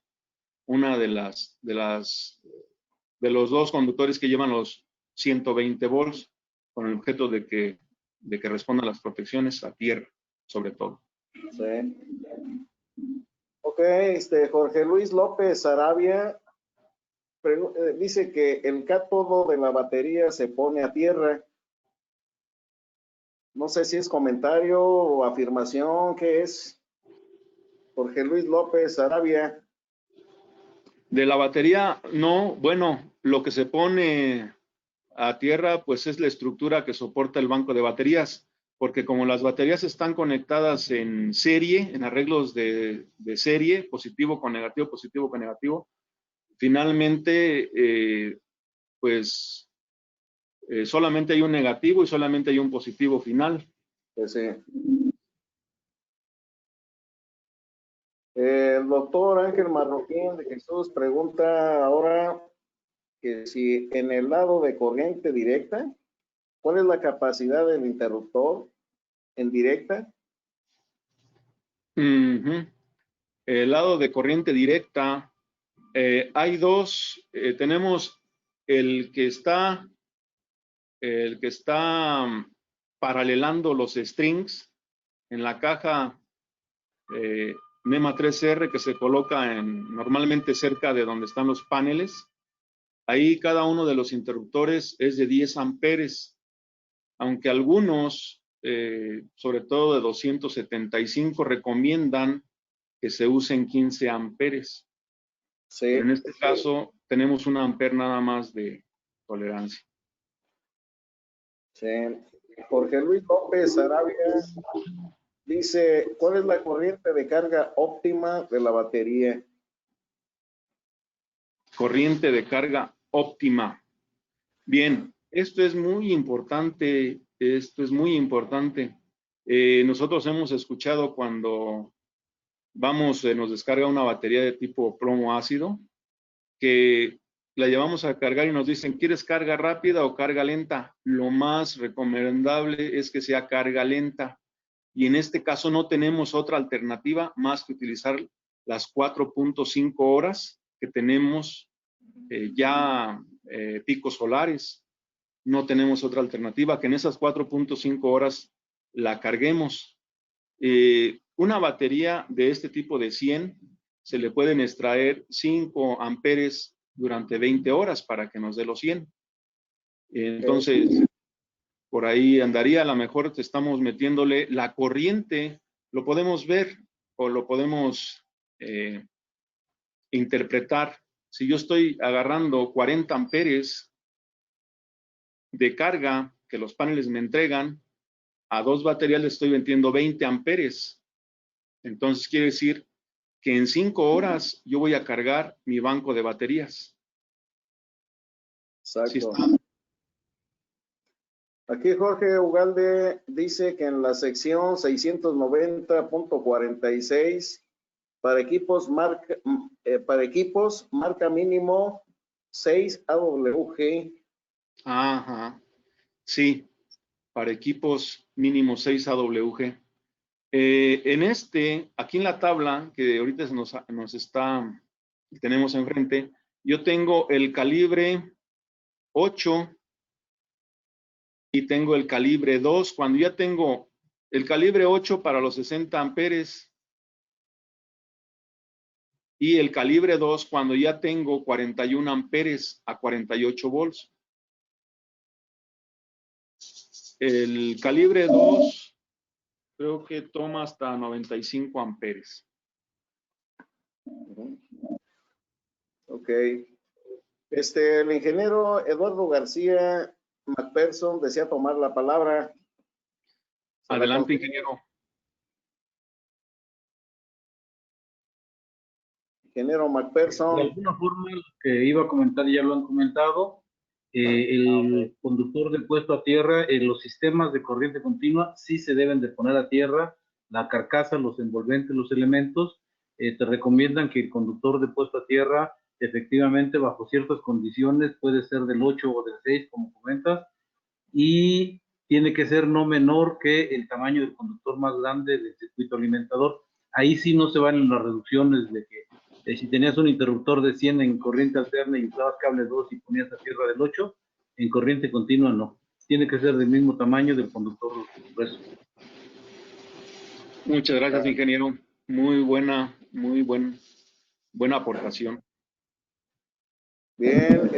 una de los 2 conductores que llevan los 120 volts con el objeto de que respondan las protecciones a tierra, sobre todo. Sí. Ok, Jorge Luis López Arabia dice que el cátodo de la batería se pone a tierra. No sé si es comentario o afirmación, ¿qué es? Jorge Luis López Arabia. De la batería, no, bueno, lo que se pone a tierra, pues es la estructura que soporta el banco de baterías, porque como las baterías están conectadas en serie, en arreglos de serie, positivo con negativo, finalmente, pues solamente hay un negativo y solamente hay un positivo final. Pues sí. El doctor Ángel Marroquín de Jesús pregunta ahora que si en el lado de corriente directa, ¿cuál es la capacidad del interruptor en directa? El lado de corriente directa, hay 2, tenemos el que está paralelando los strings en la caja NEMA 3R que se coloca normalmente cerca de donde están los paneles. Ahí cada uno de los interruptores es de 10 amperes, aunque algunos, sobre todo de 275, recomiendan que se usen 15 amperes. Sí. Pero en este caso tenemos 1 amper nada más de tolerancia. Sí. Jorge Luis López Arabia dice, ¿cuál es la corriente de carga óptima de la batería? Corriente de carga óptima. Bien, esto es muy importante. Nosotros hemos escuchado cuando vamos, nos descarga una batería de tipo plomo ácido, que la llevamos a cargar y nos dicen, ¿quieres carga rápida o carga lenta? Lo más recomendable es que sea carga lenta. Y en este caso no tenemos otra alternativa más que utilizar las 4.5 horas que tenemos picos solares. No tenemos otra alternativa que en esas 4.5 horas la carguemos. Una batería de este tipo de 100 se le pueden extraer 5 amperes durante 20 horas para que nos dé los 100. Entonces, por ahí andaría. A lo mejor estamos metiéndole la corriente, lo podemos ver o lo podemos interpretar. Si yo estoy agarrando 40 amperes de carga que los paneles me entregan, a 2 baterías le estoy metiendo 20 amperes. Entonces quiere decir que en 5 horas yo voy a cargar mi banco de baterías. Exacto. Sí, aquí Jorge Ugalde dice que en la sección 690.46 para equipos marca mínimo 6 AWG. Ajá. Sí, para equipos mínimo 6 AWG. Aquí en la tabla que ahorita tenemos enfrente, yo tengo el calibre 8 y tengo el calibre 2. Cuando ya tengo el calibre 8 para los 60 amperes y el calibre 2 cuando ya tengo 41 amperes a 48 volts. El calibre 2 creo que toma hasta 95 amperes. Ok. El ingeniero Eduardo García McPherson desea tomar la palabra. Adelante, ingeniero. Ingeniero McPherson. De alguna forma, lo que iba a comentar ya lo han comentado. El conductor de puesto a tierra, los sistemas de corriente continua sí se deben de poner a tierra, la carcasa, los envolventes, los elementos. Te recomiendan que el conductor de puesto a tierra, efectivamente, bajo ciertas condiciones, puede ser del 8 o del 6, como comentas, y tiene que ser no menor que el tamaño del conductor más grande del circuito alimentador. Ahí sí no se valen las reducciones de que si tenías un interruptor de 100 en corriente alterna y usabas cable 2 y ponías a tierra del 8, en corriente continua no. Tiene que ser del mismo tamaño del conductor grueso. Muchas gracias, ingeniero. Muy buena aportación. Bien,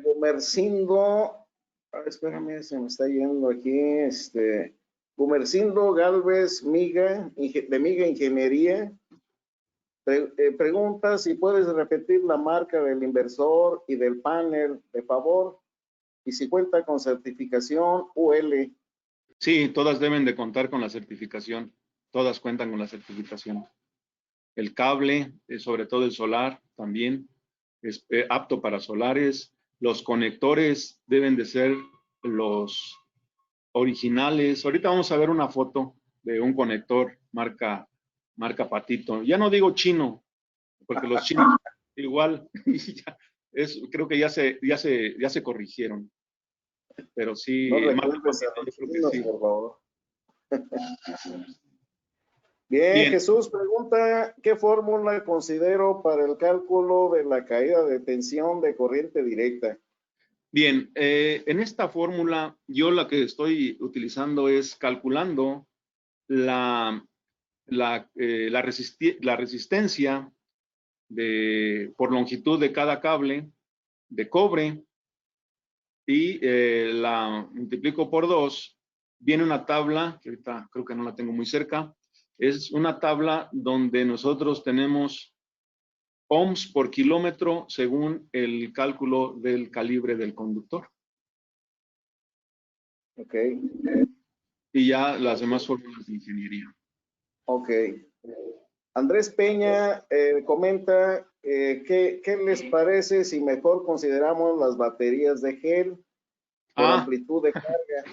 Gumercindo, espérame, se me está yendo aquí, Gumercindo Galvez Miga, de Miga Ingeniería, pregunta si puedes repetir la marca del inversor y del panel, de favor, y si cuenta con certificación UL. Sí, todas deben de contar con la certificación. Todas cuentan con la certificación. El cable, sobre todo el solar, también es apto para solares. Los conectores deben de ser los originales. Ahorita vamos a ver una foto de un conector marca Patito. Ya no digo chino, porque los chinos igual, creo que ya se corrigieron. Pero sí, no recuerdes a los chinos, sí. Por favor. Bien, Jesús pregunta, ¿qué fórmula considero para el cálculo de la caída de tensión de corriente directa? Bien, en esta fórmula yo la que estoy utilizando es calculando la resistencia por longitud de cada cable de cobre y la multiplico por 2. Viene una tabla, que ahorita creo que no la tengo muy cerca, es una tabla donde nosotros tenemos ohms por kilómetro según el cálculo del calibre del conductor. Ok. Y ya las demás fórmulas de ingeniería. Ok. Andrés Peña comenta, ¿qué les parece si mejor consideramos las baterías de gel por amplitud de carga?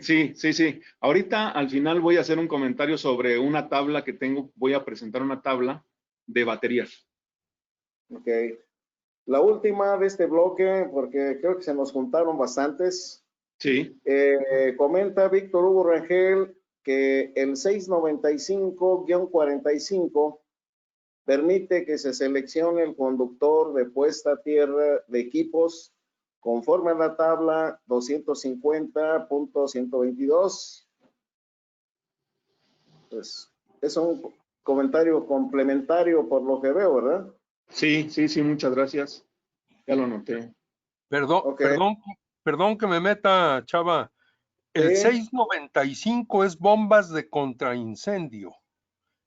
Sí, sí, sí. Ahorita al final voy a hacer un comentario sobre una tabla que tengo. Voy a presentar una tabla de baterías. Ok. La última de este bloque, porque creo que se nos juntaron bastantes. Sí, Comenta Víctor Hugo Rangel que el 695-45 permite que se seleccione el conductor de puesta a tierra de equipos conforme a la tabla 250.122. Pues es un comentario complementario por lo que veo, ¿verdad? sí, sí, sí, muchas gracias. Ya lo noté. Perdón, Ok. perdón que me meta, Chava. El Sí. 695 es bombas de contraincendio.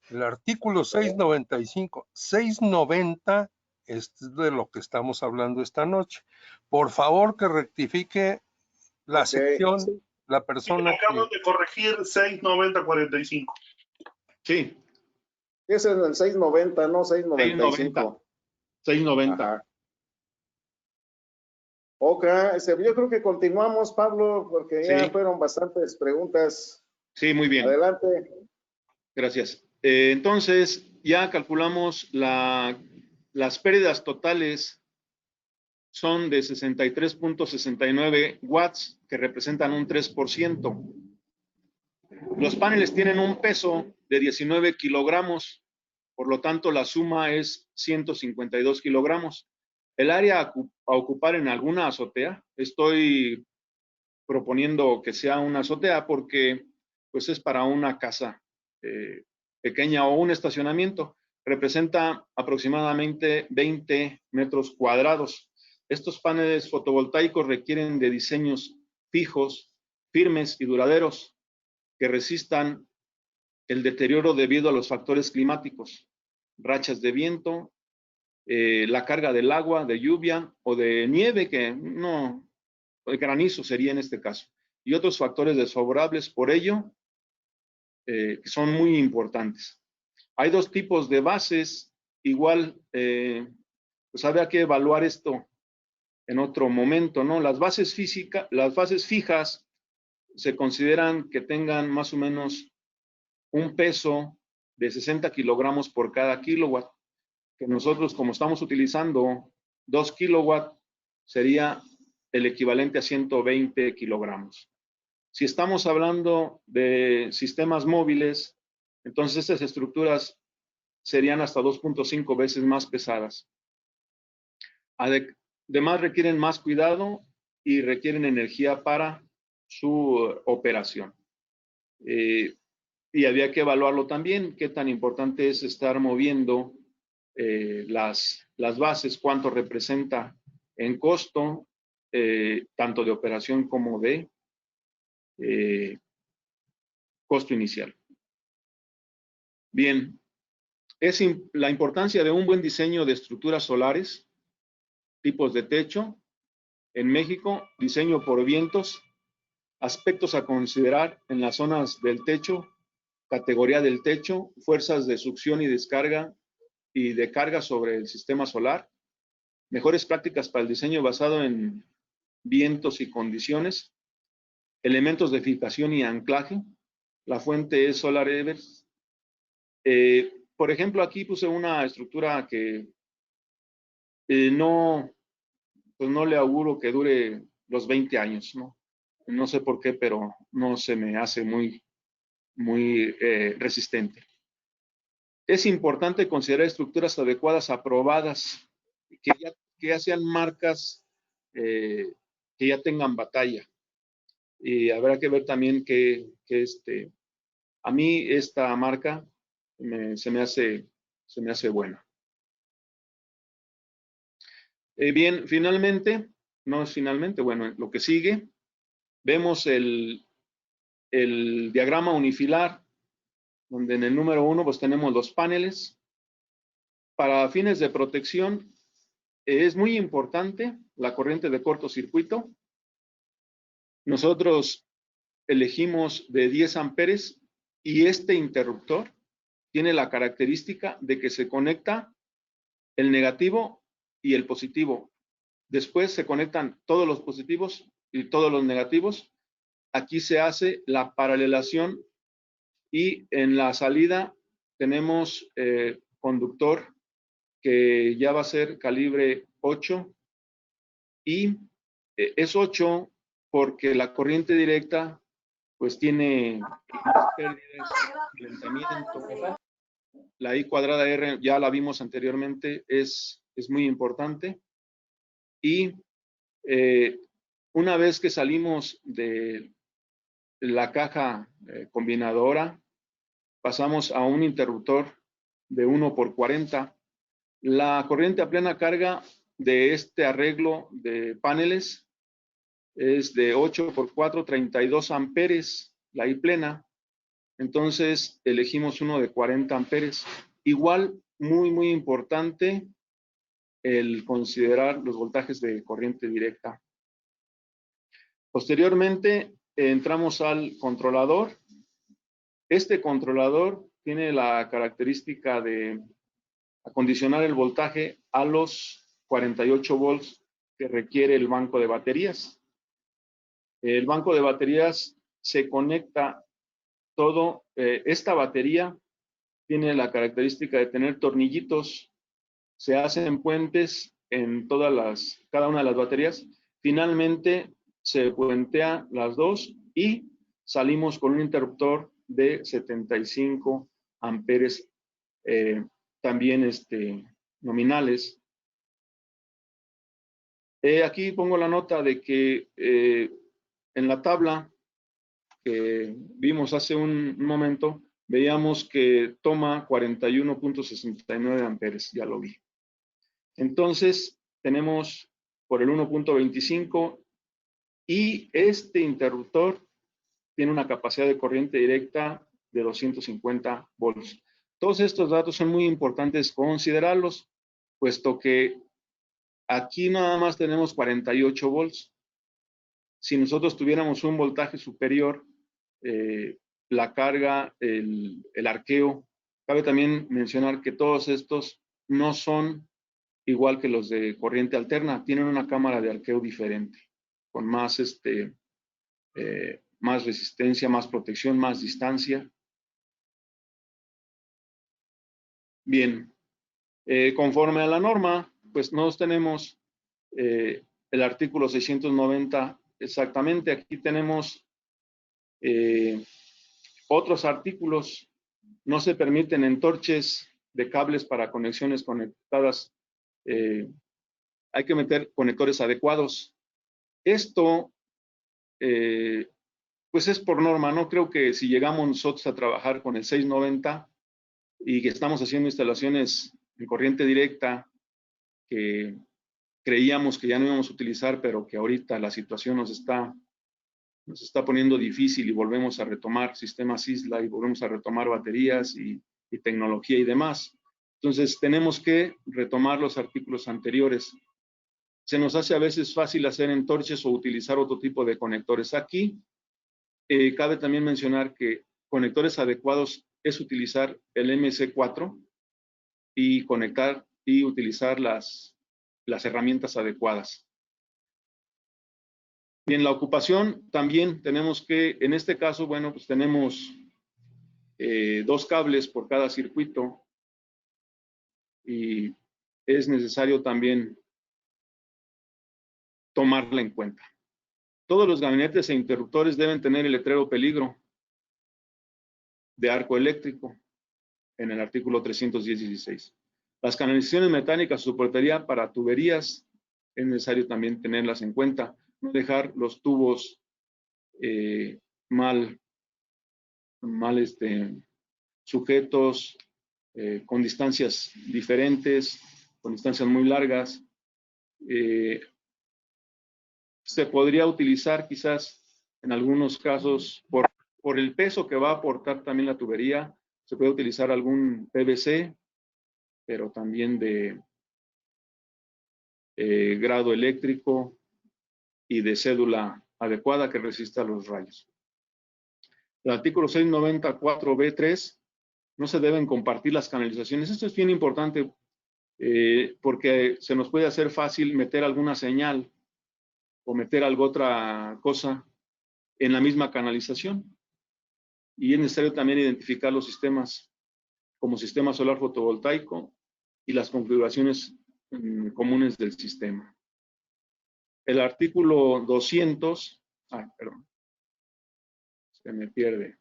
El artículo 695, 690 es de lo que estamos hablando esta noche. Por favor, que rectifique la Ok. sección, la Sí, persona acaban que... de corregir 690-45. Sí, Ese es el 690, no 690. 695. 690. Ajá. Ok, yo creo que continuamos, Pablo, porque ya Sí, fueron bastantes preguntas. sí, muy bien. Adelante. Gracias. Entonces, ya calculamos las pérdidas totales son de 63.69 watts, que representan un 3%. Los paneles tienen un peso de 19 kilogramos, por lo tanto la suma es 152 kilogramos. El área a ocupar en alguna azotea, estoy proponiendo que sea una azotea porque pues es para una casa pequeña o un estacionamiento. Representa aproximadamente 20 metros cuadrados. Estos paneles fotovoltaicos requieren de diseños fijos, firmes y duraderos que resistan el deterioro debido a los factores climáticos, rachas de viento, la carga del agua, de lluvia o de nieve, que no, el granizo sería en este caso, y otros factores desfavorables. Por ello, que son muy importantes. Hay dos tipos de bases, igual, pues habría que evaluar esto en otro momento, ¿no? Las bases fijas se consideran que tengan más o menos un peso de 60 kilogramos por cada kilowatt, que nosotros, como estamos utilizando 2 kilowatts, sería el equivalente a 120 kilogramos. Si estamos hablando de sistemas móviles, entonces estas estructuras serían hasta 2.5 veces más pesadas. Además, requieren más cuidado y requieren energía para su operación. Y había que evaluarlo también, qué tan importante es estar moviendo las bases, cuánto representa en costo, tanto de operación como de costo inicial. Bien, la importancia de un buen diseño de estructuras solares, tipos de techo. En México, diseño por vientos, aspectos a considerar en las zonas del techo, categoría del techo, fuerzas de succión y descarga y de carga sobre el sistema solar, mejores prácticas para el diseño basado en vientos y condiciones, elementos de fijación y anclaje. La fuente es Solar Evers. Por ejemplo, aquí puse una estructura que pues no le auguro que dure los 20 años, ¿no? No sé por qué, pero no se me hace muy resistente. Es importante considerar estructuras adecuadas, aprobadas, que ya sean marcas que ya tengan batalla. Y habrá que ver también que a mí esta marca se me hace buena. Bien, finalmente, no es finalmente, bueno, lo que sigue, vemos el diagrama unifilar, donde en el número 1 pues tenemos los paneles. Para fines de protección es muy importante la corriente de cortocircuito. Nosotros elegimos de 10 amperes y este interruptor tiene la característica de que se conecta el negativo y el positivo. Después se conectan todos los positivos y todos los negativos aquí se hace la paralelación y en la salida tenemos conductor que ya va a ser calibre 8 y es 8 porque la corriente directa pues tiene más pérdidas, calentamiento. La I cuadrada R ya la vimos anteriormente, es muy importante. Y una vez que salimos de la caja combinadora, pasamos a un interruptor de 1x40. La corriente a plena carga de este arreglo de paneles es de 8x4, 32 amperes, la I plena. Entonces elegimos uno de 40 amperes. Igual, muy importante el considerar los voltajes de corriente directa. Posteriormente entramos al controlador. Este controlador tiene la característica de acondicionar el voltaje a los 48 volts que requiere el banco de baterías. El banco de baterías se conecta todo. Esta batería tiene la característica de tener tornillitos. Se hacen puentes en cada una de las baterías. Finalmente se puentea las dos y salimos con un interruptor de 75 amperes, también nominales. Aquí pongo la nota de que en la tabla que vimos hace un momento, veíamos que toma 41.69 amperes, ya lo vi. Entonces, tenemos por el 1.25 y este interruptor tiene una capacidad de corriente directa de 250 volts. Todos estos datos son muy importantes considerarlos, puesto que aquí nada más tenemos 48 volts. Si nosotros tuviéramos un voltaje superior, la carga, el arqueo, cabe también mencionar que todos estos no son igual que los de corriente alterna, tienen una cámara de arqueo diferente, con más, más resistencia, más protección, más distancia. Bien, conforme a la norma, pues nosotros tenemos el artículo 690 exactamente. Aquí tenemos otros artículos. No se permiten entorches de cables para conexiones conectadas. Hay que meter conectores adecuados. Esto, pues es por norma. No creo que si llegamos nosotros a trabajar con el 690 y que estamos haciendo instalaciones en corriente directa que creíamos que ya no íbamos a utilizar, pero que ahorita la situación nos está poniendo difícil y volvemos a retomar sistemas ISLA y volvemos a retomar baterías y tecnología y demás. Entonces, tenemos que retomar los artículos anteriores. Se nos hace a veces fácil hacer entorches o utilizar otro tipo de conectores. Aquí, cabe también mencionar que conectores adecuados es utilizar el MC4 y conectar y utilizar las herramientas adecuadas. Y en la ocupación también tenemos que, en este caso, bueno, pues tenemos 2 cables por cada circuito y es necesario también tomarla en cuenta. Todos los gabinetes e interruptores deben tener el letrero peligro de arco eléctrico en el artículo 310.16. Las canalizaciones mecánicas soportaría para tuberías es necesario también tenerlas en cuenta. No dejar los tubos mal sujetos, con distancias diferentes, con distancias muy largas. Se podría utilizar quizás en algunos casos, por el peso que va a aportar también la tubería, se puede utilizar algún PVC, pero también de grado eléctrico y de cédula adecuada que resista los rayos. El artículo 694B3, no se deben compartir las canalizaciones. Esto es bien importante porque se nos puede hacer fácil meter alguna señal o meter alguna otra cosa en la misma canalización. Y es necesario también identificar los sistemas como sistema solar fotovoltaico y las configuraciones comunes del sistema. El artículo 200, perdón, se me pierde.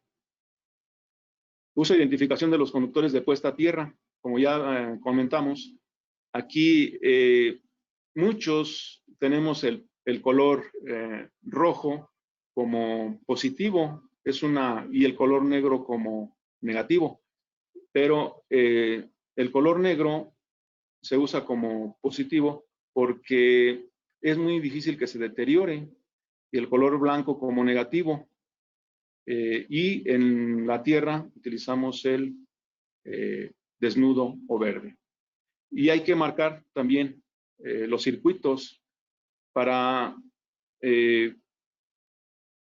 Uso e identificación de los conductores de puesta a tierra. Como ya comentamos, aquí muchos tenemos el color rojo como positivo, y el color negro como negativo. Pero el color negro se usa como positivo porque es muy difícil que se deteriore, y el color blanco como negativo. Y en la tierra utilizamos el desnudo o verde. Y hay que marcar también los circuitos para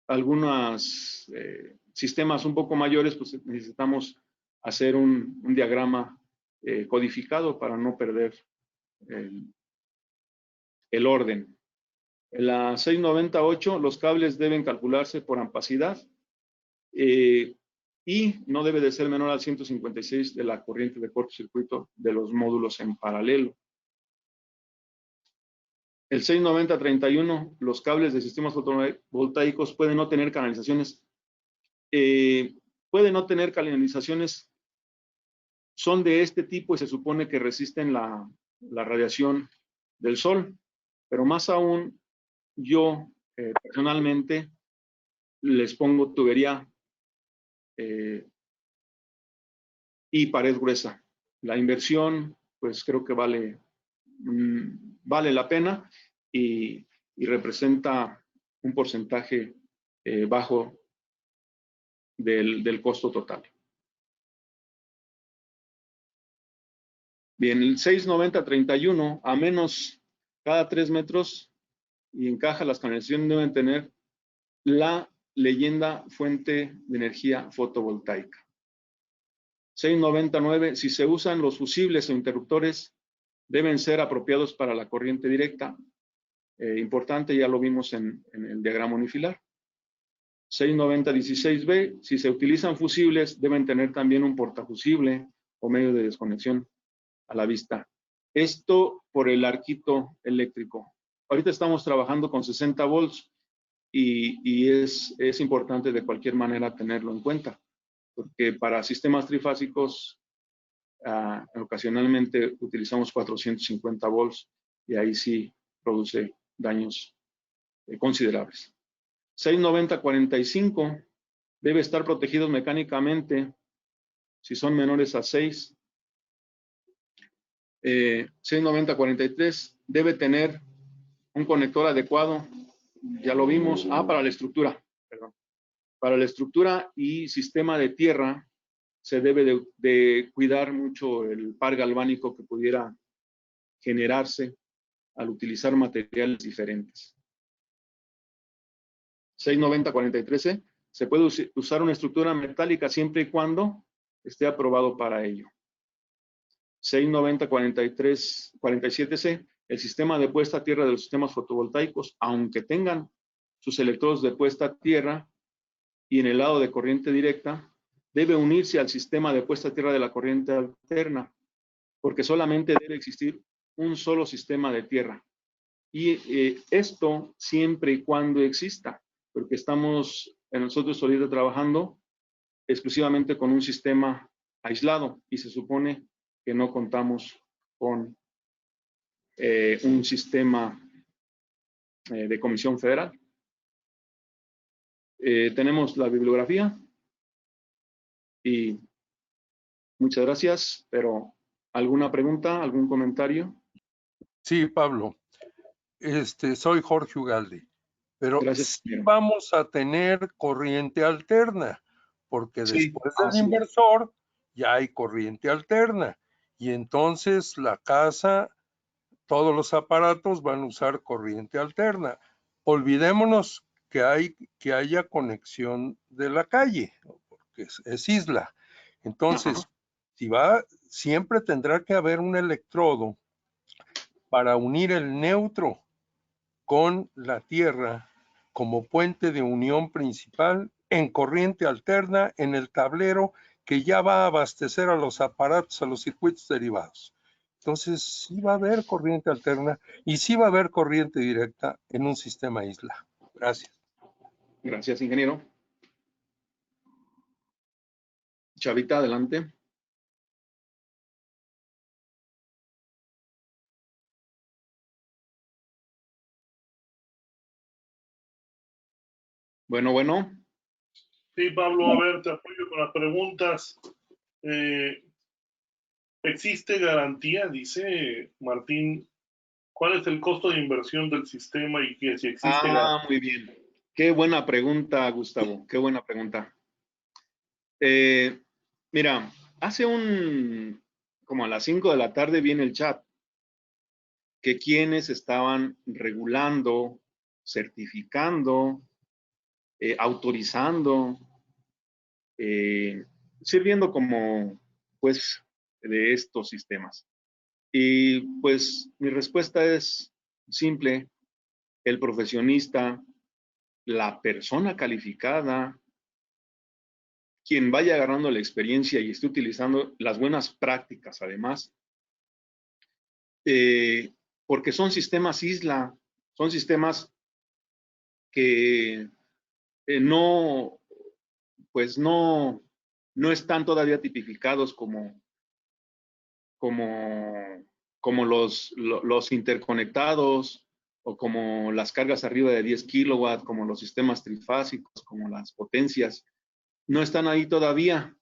algunos sistemas un poco mayores, pues necesitamos hacer un diagrama codificado para no perder el orden. En la 698, los cables deben calcularse por ampacidad y no debe de ser menor al 156 de la corriente de cortocircuito de los módulos en paralelo. El 690-31, los cables de sistemas fotovoltaicos pueden no tener canalizaciones. Son de este tipo y se supone que resisten la radiación del sol, pero más aún, yo personalmente les pongo tubería y pared gruesa. La inversión, pues creo que vale la pena y representa un porcentaje bajo del costo total. Bien, el 690-31, a menos cada 3 metros y encaja, las canalizaciones deben tener la leyenda fuente de energía fotovoltaica. 699, si se usan los fusibles o interruptores, deben ser apropiados para la corriente directa. Importante, ya lo vimos en el diagrama unifilar. 690-16B, si se utilizan fusibles, deben tener también un portafusible o medio de desconexión a la vista. Esto por el arquito eléctrico. Ahorita estamos trabajando con 60 volts y es importante de cualquier manera tenerlo en cuenta, porque para sistemas trifásicos ocasionalmente utilizamos 450 volts y ahí sí produce daños considerables. 690-45 debe estar protegidos mecánicamente si son menores a 6. 690-43 debe tener un conector adecuado, ya lo vimos. Para la estructura, perdón. Para la estructura y sistema de tierra se debe de cuidar mucho el par galvánico que pudiera generarse al utilizar materiales diferentes. 690-43C, se puede usar una estructura metálica siempre y cuando esté aprobado para ello. 690-47C, el sistema de puesta a tierra de los sistemas fotovoltaicos, aunque tengan sus electrodos de puesta a tierra y en el lado de corriente directa, debe unirse al sistema de puesta a tierra de la corriente alterna, porque solamente debe existir un solo sistema de tierra. Y esto siempre y cuando exista, porque estamos nosotros ahorita trabajando exclusivamente con un sistema aislado y se supone que no contamos con un sistema de Comisión Federal. Tenemos la bibliografía y muchas gracias, pero ¿alguna pregunta, algún comentario? Sí, Pablo. Soy Jorge Ugalde, pero Gracias, sí vamos a tener corriente alterna, porque después del inversor ya hay corriente alterna y entonces la casa, todos los aparatos van a usar corriente alterna. Olvidémonos que haya conexión de la calle, porque es isla. Entonces, siempre tendrá que haber un electrodo para unir el neutro con la tierra como puente de unión principal en corriente alterna en el tablero que ya va a abastecer a los aparatos, a los circuitos derivados. Entonces, sí va a haber corriente alterna y sí va a haber corriente directa en un sistema isla. Gracias. Gracias, ingeniero. Chavita, adelante. Bueno. Sí, Pablo, a ver, te apoyo con las preguntas. ¿Existe garantía? Dice Martín. ¿Cuál es el costo de inversión del sistema y que si existe garantía? Muy bien. Qué buena pregunta, Gustavo. Qué buena pregunta. Mira, como a las 5 de la tarde viene el chat, que quienes estaban regulando, certificando, autorizando, sirviendo como juez de estos sistemas. Y pues mi respuesta es simple: el profesionista, la persona calificada, quien vaya agarrando la experiencia y esté utilizando las buenas prácticas, además, porque son sistemas isla, son sistemas que no están todavía tipificados como los interconectados o como las cargas arriba de 10 kilowatts, como los sistemas trifásicos, como las potencias. No están ahí todavía.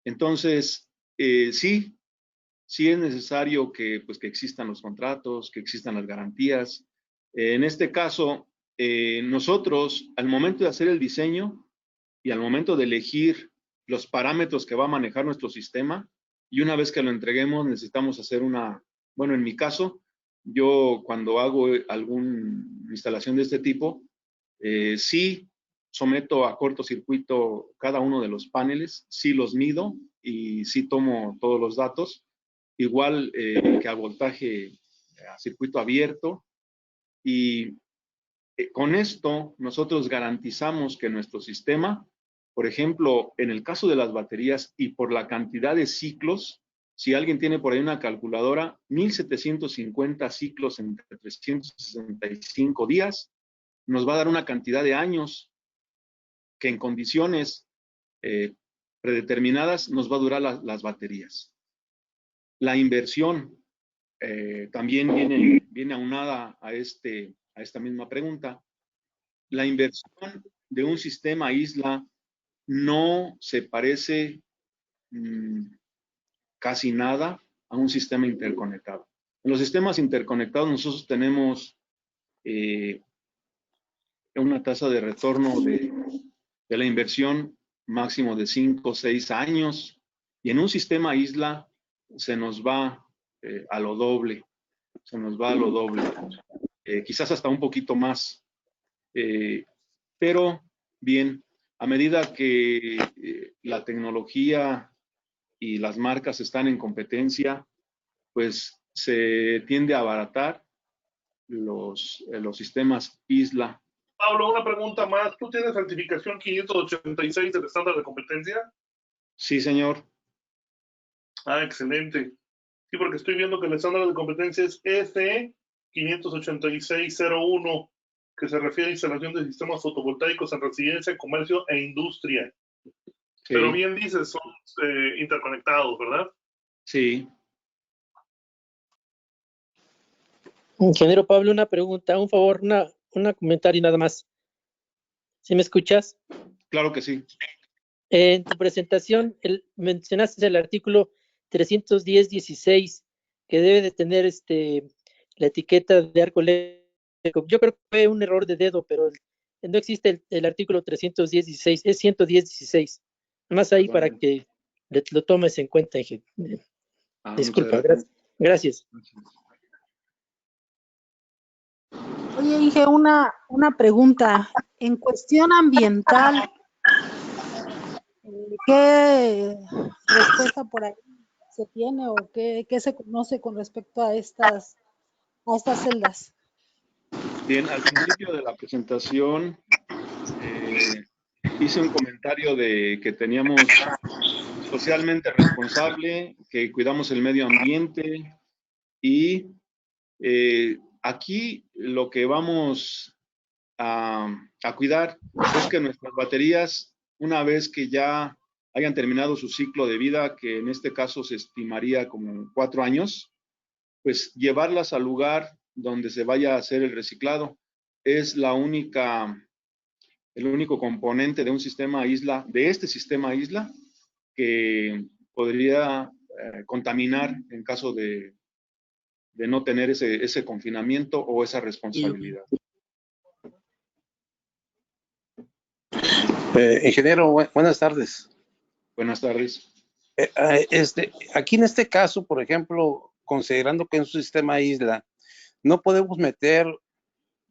Entonces, sí es necesario que existan los contratos, que existan las garantías. En este caso, nosotros, al momento de hacer el diseño y al momento de elegir los parámetros que va a manejar nuestro sistema, y una vez que lo entreguemos, necesitamos hacer bueno, en mi caso, yo cuando hago alguna instalación de este tipo, sí someto a cortocircuito cada uno de los paneles, sí los mido y sí tomo todos los datos, igual que a voltaje a circuito abierto, y con esto nosotros garantizamos que nuestro sistema, por ejemplo, en el caso de las baterías y por la cantidad de ciclos, si alguien tiene por ahí una calculadora, 1750 ciclos entre 365 días, nos va a dar una cantidad de años que en condiciones predeterminadas nos va a durar las baterías. La inversión también viene aunada a esta misma pregunta. La inversión de un sistema isla no se parece casi nada a un sistema interconectado. En los sistemas interconectados nosotros tenemos una tasa de retorno de la inversión máximo de 5 o 6 años, y en un sistema isla se nos va a lo doble, quizás hasta un poquito más, pero bien, a medida que la tecnología y las marcas están en competencia, pues se tiende a abaratar los sistemas isla. Pablo, una pregunta más. ¿Tú tienes certificación 586 del estándar de competencia? Sí, señor. Ah, excelente. Sí, porque estoy viendo que el estándar de competencia es EC 58601, que se refiere a instalación de sistemas fotovoltaicos en residencia, comercio e industria. Sí. Pero bien dices, son interconectados, ¿verdad? Sí. Ingeniero Pablo, una pregunta, un favor, una comentario nada más. ¿Sí me escuchas? Claro que sí. En tu presentación mencionaste el artículo 310.16, que debe de tener la etiqueta de arco eléctrico. Yo creo que fue un error de dedo, pero no existe el artículo 310.16, es 110.16. Más ahí para que lo tomes en cuenta, ingeniero. Disculpa, gracias. Oye, Inge, una pregunta. En cuestión ambiental, ¿qué respuesta por ahí se tiene o qué se conoce con respecto a estas celdas? Bien, al principio de la presentación hice un comentario de que teníamos socialmente responsable, que cuidamos el medio ambiente y aquí lo que vamos a cuidar es que nuestras baterías, una vez que ya hayan terminado su ciclo de vida, que en este caso se estimaría como 4 años, pues llevarlas al lugar donde se vaya a hacer el reciclado. Es el único componente de un sistema isla, de este sistema isla, que podría contaminar en caso de no tener ese confinamiento o esa responsabilidad. Ingeniero, buenas tardes. Buenas tardes. Aquí en este caso, por ejemplo, considerando que es un sistema isla, no podemos meter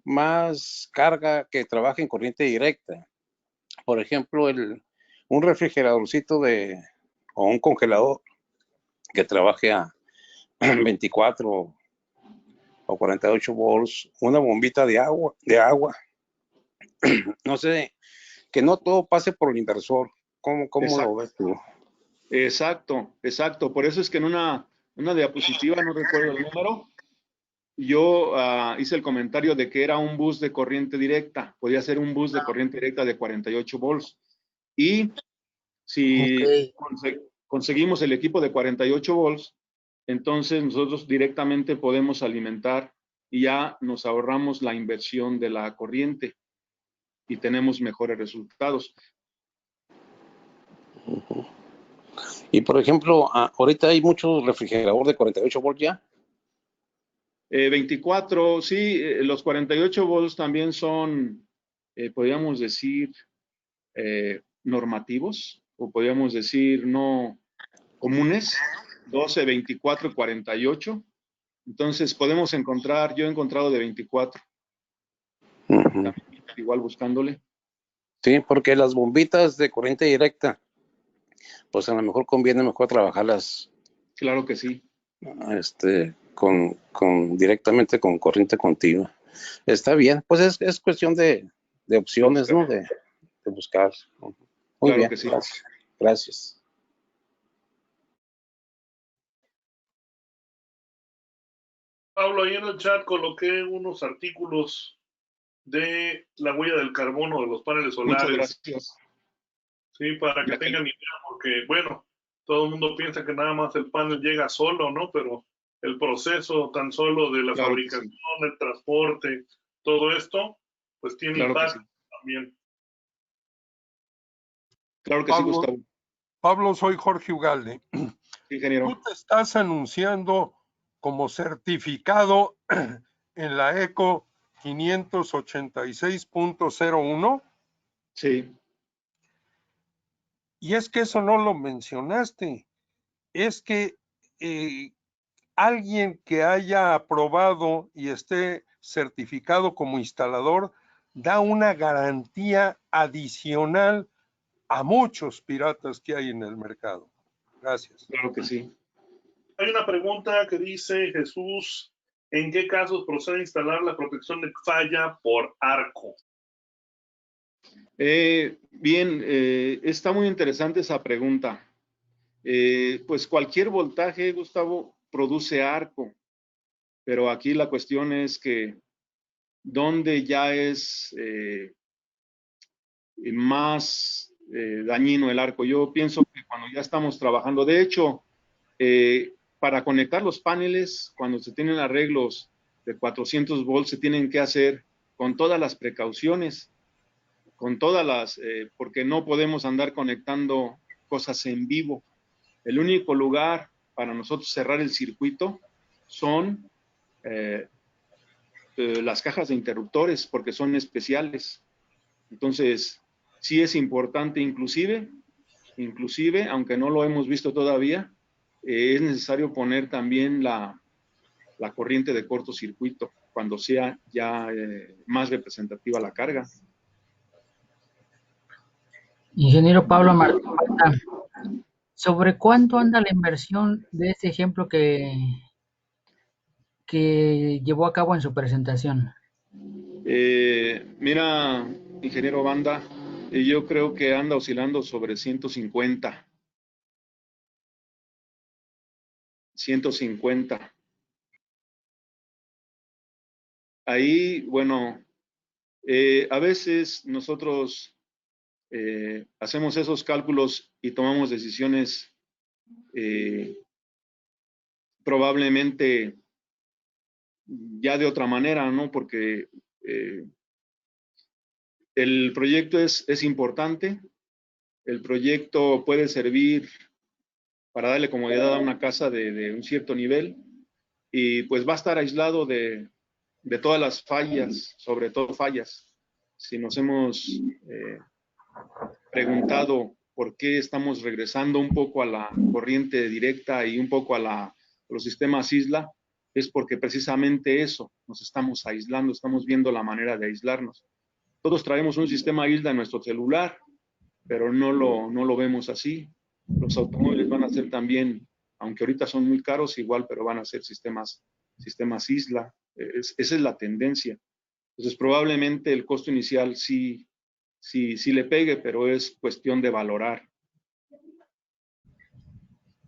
más carga que trabaje en corriente directa. Por ejemplo, un refrigeradorcito o un congelador que trabaje a 24 o 48 volts, una bombita de agua. No sé, que no todo pase por el inversor. ¿Cómo lo ves tú? Exacto. Por eso es que en una diapositiva, no recuerdo el número, yo hice el comentario de que era un bus de corriente directa. Podía ser un bus de corriente directa de 48 volts. Y si conseguimos el equipo de 48 volts, entonces nosotros directamente podemos alimentar y ya nos ahorramos la inversión de la corriente y tenemos mejores resultados. Y por ejemplo, ahorita hay muchos refrigeradores de 48 volts ya. 24, sí, los 48 volts también son, podríamos decir, normativos, o podríamos decir no comunes, 12, 24 y 48. Entonces podemos encontrar, yo he encontrado de 24. Igual buscándole. Sí, porque las bombitas de corriente directa, pues a lo mejor conviene mejor trabajarlas. Claro que sí. Directamente con corriente continua. Está bien, pues es cuestión de opciones, ¿no? De buscar. Muy claro bien, que sí. Gracias. Pablo, ahí en el chat coloqué unos artículos de la huella del carbono de los paneles solares. Muchas gracias. Sí, para que tengan idea, porque, bueno, todo el mundo piensa que nada más el panel llega solo, ¿no? Pero el proceso tan solo de la fabricación, el transporte, todo esto, pues tiene impacto también. Claro que sí, Gustavo. Pablo, soy Jorge Ugalde. Ingeniero. Tú te estás anunciando como certificado en la ECO 586.01. Sí. Y es que eso no lo mencionaste. Es que alguien que haya aprobado y esté certificado como instalador da una garantía adicional a muchos piratas que hay en el mercado. Gracias. Claro que sí. Hay una pregunta que dice Jesús, ¿en qué casos procede instalar la protección de falla por arco? Bien, está muy interesante esa pregunta. Pues cualquier voltaje, Gustavo, produce arco, pero aquí la cuestión es que ¿dónde ya es más dañino el arco? Yo pienso que cuando ya estamos trabajando, de hecho, para conectar los paneles, cuando se tienen arreglos de 400 volts, se tienen que hacer con todas las precauciones, porque no podemos andar conectando cosas en vivo. El único lugar para nosotros cerrar el circuito son las cajas de interruptores, porque son especiales. Entonces, sí es importante, inclusive, aunque no lo hemos visto todavía, es necesario poner también la corriente de cortocircuito cuando sea ya más representativa la carga. Ingeniero Pablo Martín, ¿sobre cuánto anda la inversión de este ejemplo que llevó a cabo en su presentación? Mira, ingeniero Banda, yo creo que anda oscilando sobre 150. 150. Ahí, bueno, a veces nosotros hacemos esos cálculos y tomamos decisiones probablemente ya de otra manera, ¿no? Porque el proyecto es importante, el proyecto puede servir para darle comodidad a una casa de un cierto nivel y pues va a estar aislado de todas las fallas, sobre todo fallas. Si nos hemos preguntado por qué estamos regresando un poco a la corriente directa y un poco a los sistemas isla, es porque precisamente eso, nos estamos aislando, estamos viendo la manera de aislarnos. Todos traemos un sistema isla en nuestro celular, pero no lo vemos así. Los automóviles van a ser también, aunque ahorita son muy caros igual, pero van a ser sistemas isla. Esa es la tendencia. Entonces probablemente el costo inicial sí le pegue, pero es cuestión de valorar.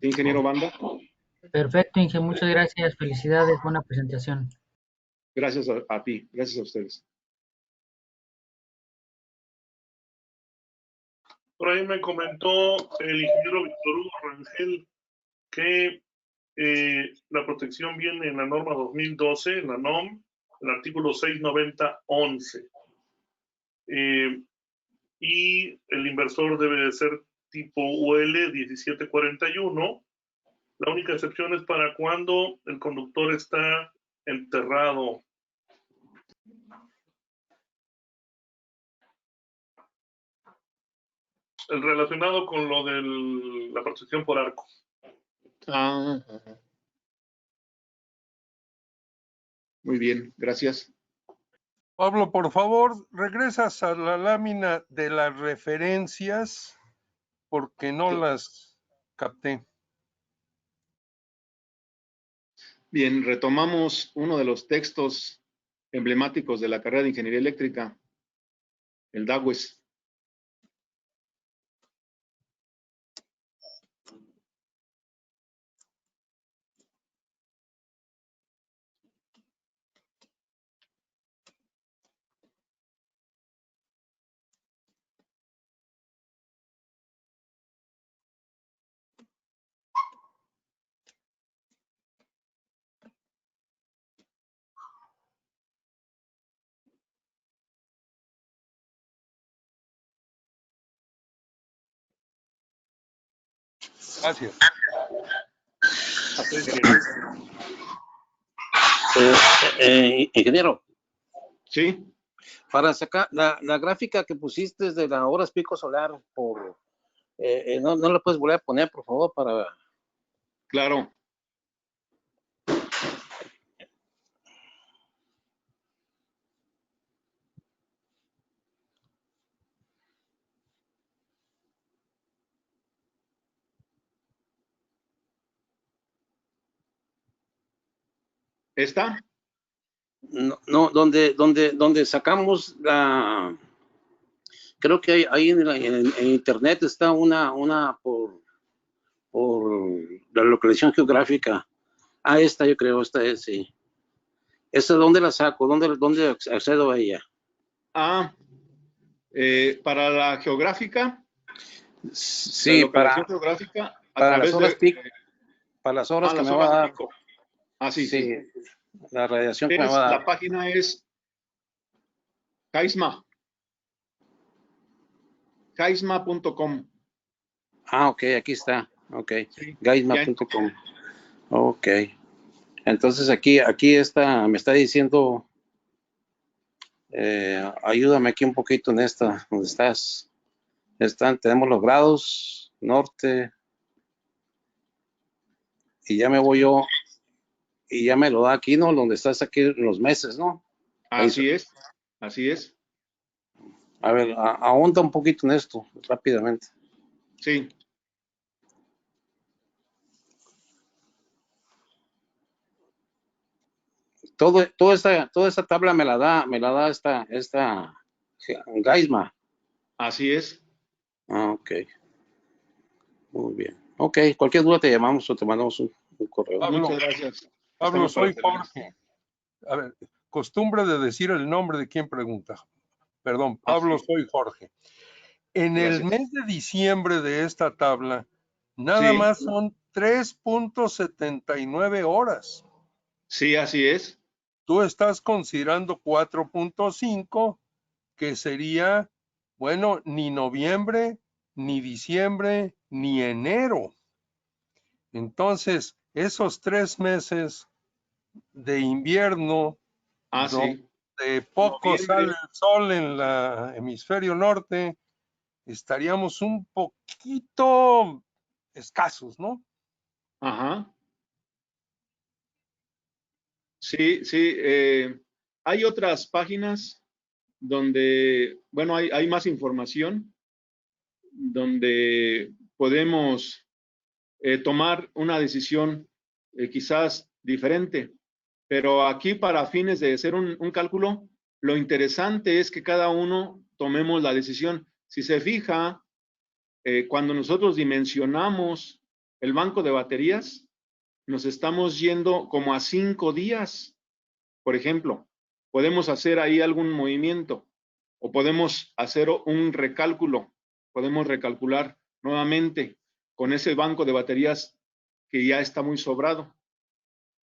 Ingeniero Banda. Perfecto, Inge, muchas gracias, felicidades, buena presentación. Gracias a ti, gracias a ustedes. Por ahí me comentó el ingeniero Víctor Hugo Rangel que la protección viene en la norma 2012, en la NOM, el artículo 690.11. Y el inversor debe de ser tipo UL 1741. La única excepción es para cuando el conductor está enterrado. El relacionado con lo de la protección por arco. Muy bien, gracias. Pablo, por favor, regresas a la lámina de las referencias porque no las capté. Bien, retomamos uno de los textos emblemáticos de la carrera de Ingeniería Eléctrica, el DAWES. Gracias. Ingeniero. Sí. Para sacar la gráfica que pusiste de las horas pico solar, no la puedes volver a poner, por favor, para... Claro. ¿Esta? No, donde sacamos la... Creo que ahí en internet está una por la localización geográfica. Esta yo creo, esta es, sí. ¿Esta dónde la saco? ¿Dónde accedo a ella? Para la geográfica. Sí, para geográfica, para las horas pico. Para las horas que me va a dar. Pico. Sí. La radiación que me va a dar. La página es Gaisma.com. Ok, aquí está. Ok, sí, Gaisma.com. Ok. Entonces aquí me está diciendo, ayúdame aquí un poquito en esta, donde estás. Tenemos los grados, norte, y ya me voy yo, y ya me lo da aquí, ¿no? Donde estás aquí en los meses, ¿no? Así es. A ver, ahonda un poquito en esto, rápidamente. Sí. toda esta tabla me la da esta Gaisma. Así es. Ah, ok. Muy bien. Ok, cualquier duda te llamamos o te mandamos un correo. Pablo, Muchas gracias. Pablo, Estamos para soy servirles. Jorge. A ver, costumbre de decir el nombre de quien pregunta. Perdón, Pablo, sí. soy Jorge. En el Gracias. mes de diciembre de esta tabla, nada Sí. más son 3.79 horas. Sí, así es. Tú estás considerando 4.5, que sería, bueno, ni noviembre, ni diciembre, ni enero. Entonces, esos 3 meses de invierno, Ah, sí. donde poco Noviembre. sale el sol en el hemisferio norte, estaríamos un poquito escasos, ¿no? Ajá. Sí, sí. Hay otras páginas donde, bueno, hay más información, donde podemos tomar una decisión quizás diferente. Pero aquí, para fines de hacer un cálculo, lo interesante es que cada uno tomemos la decisión. Si se fija, cuando nosotros dimensionamos el banco de baterías, nos estamos yendo como a 5 días. Por ejemplo, podemos hacer ahí algún movimiento o podemos hacer un recálculo. Podemos recalcular nuevamente con ese banco de baterías que ya está muy sobrado.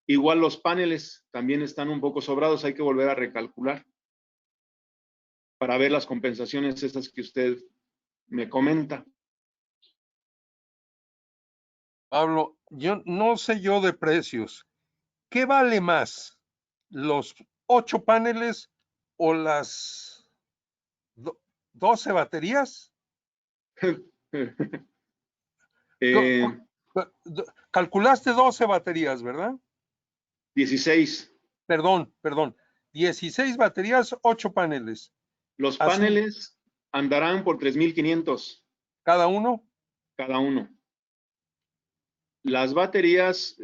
Igual los paneles también están un poco sobrados, hay que volver a recalcular para ver las compensaciones esas que usted me comenta. Pablo, yo no sé yo de precios. ¿Qué vale más? ¿Los 8 paneles o las 12 baterías? Calculaste 12 baterías, ¿verdad? 16. Perdón. 16 baterías, 8 paneles. Los Así, paneles andarán por 3,500 ¿cada uno? cada uno. Las baterías,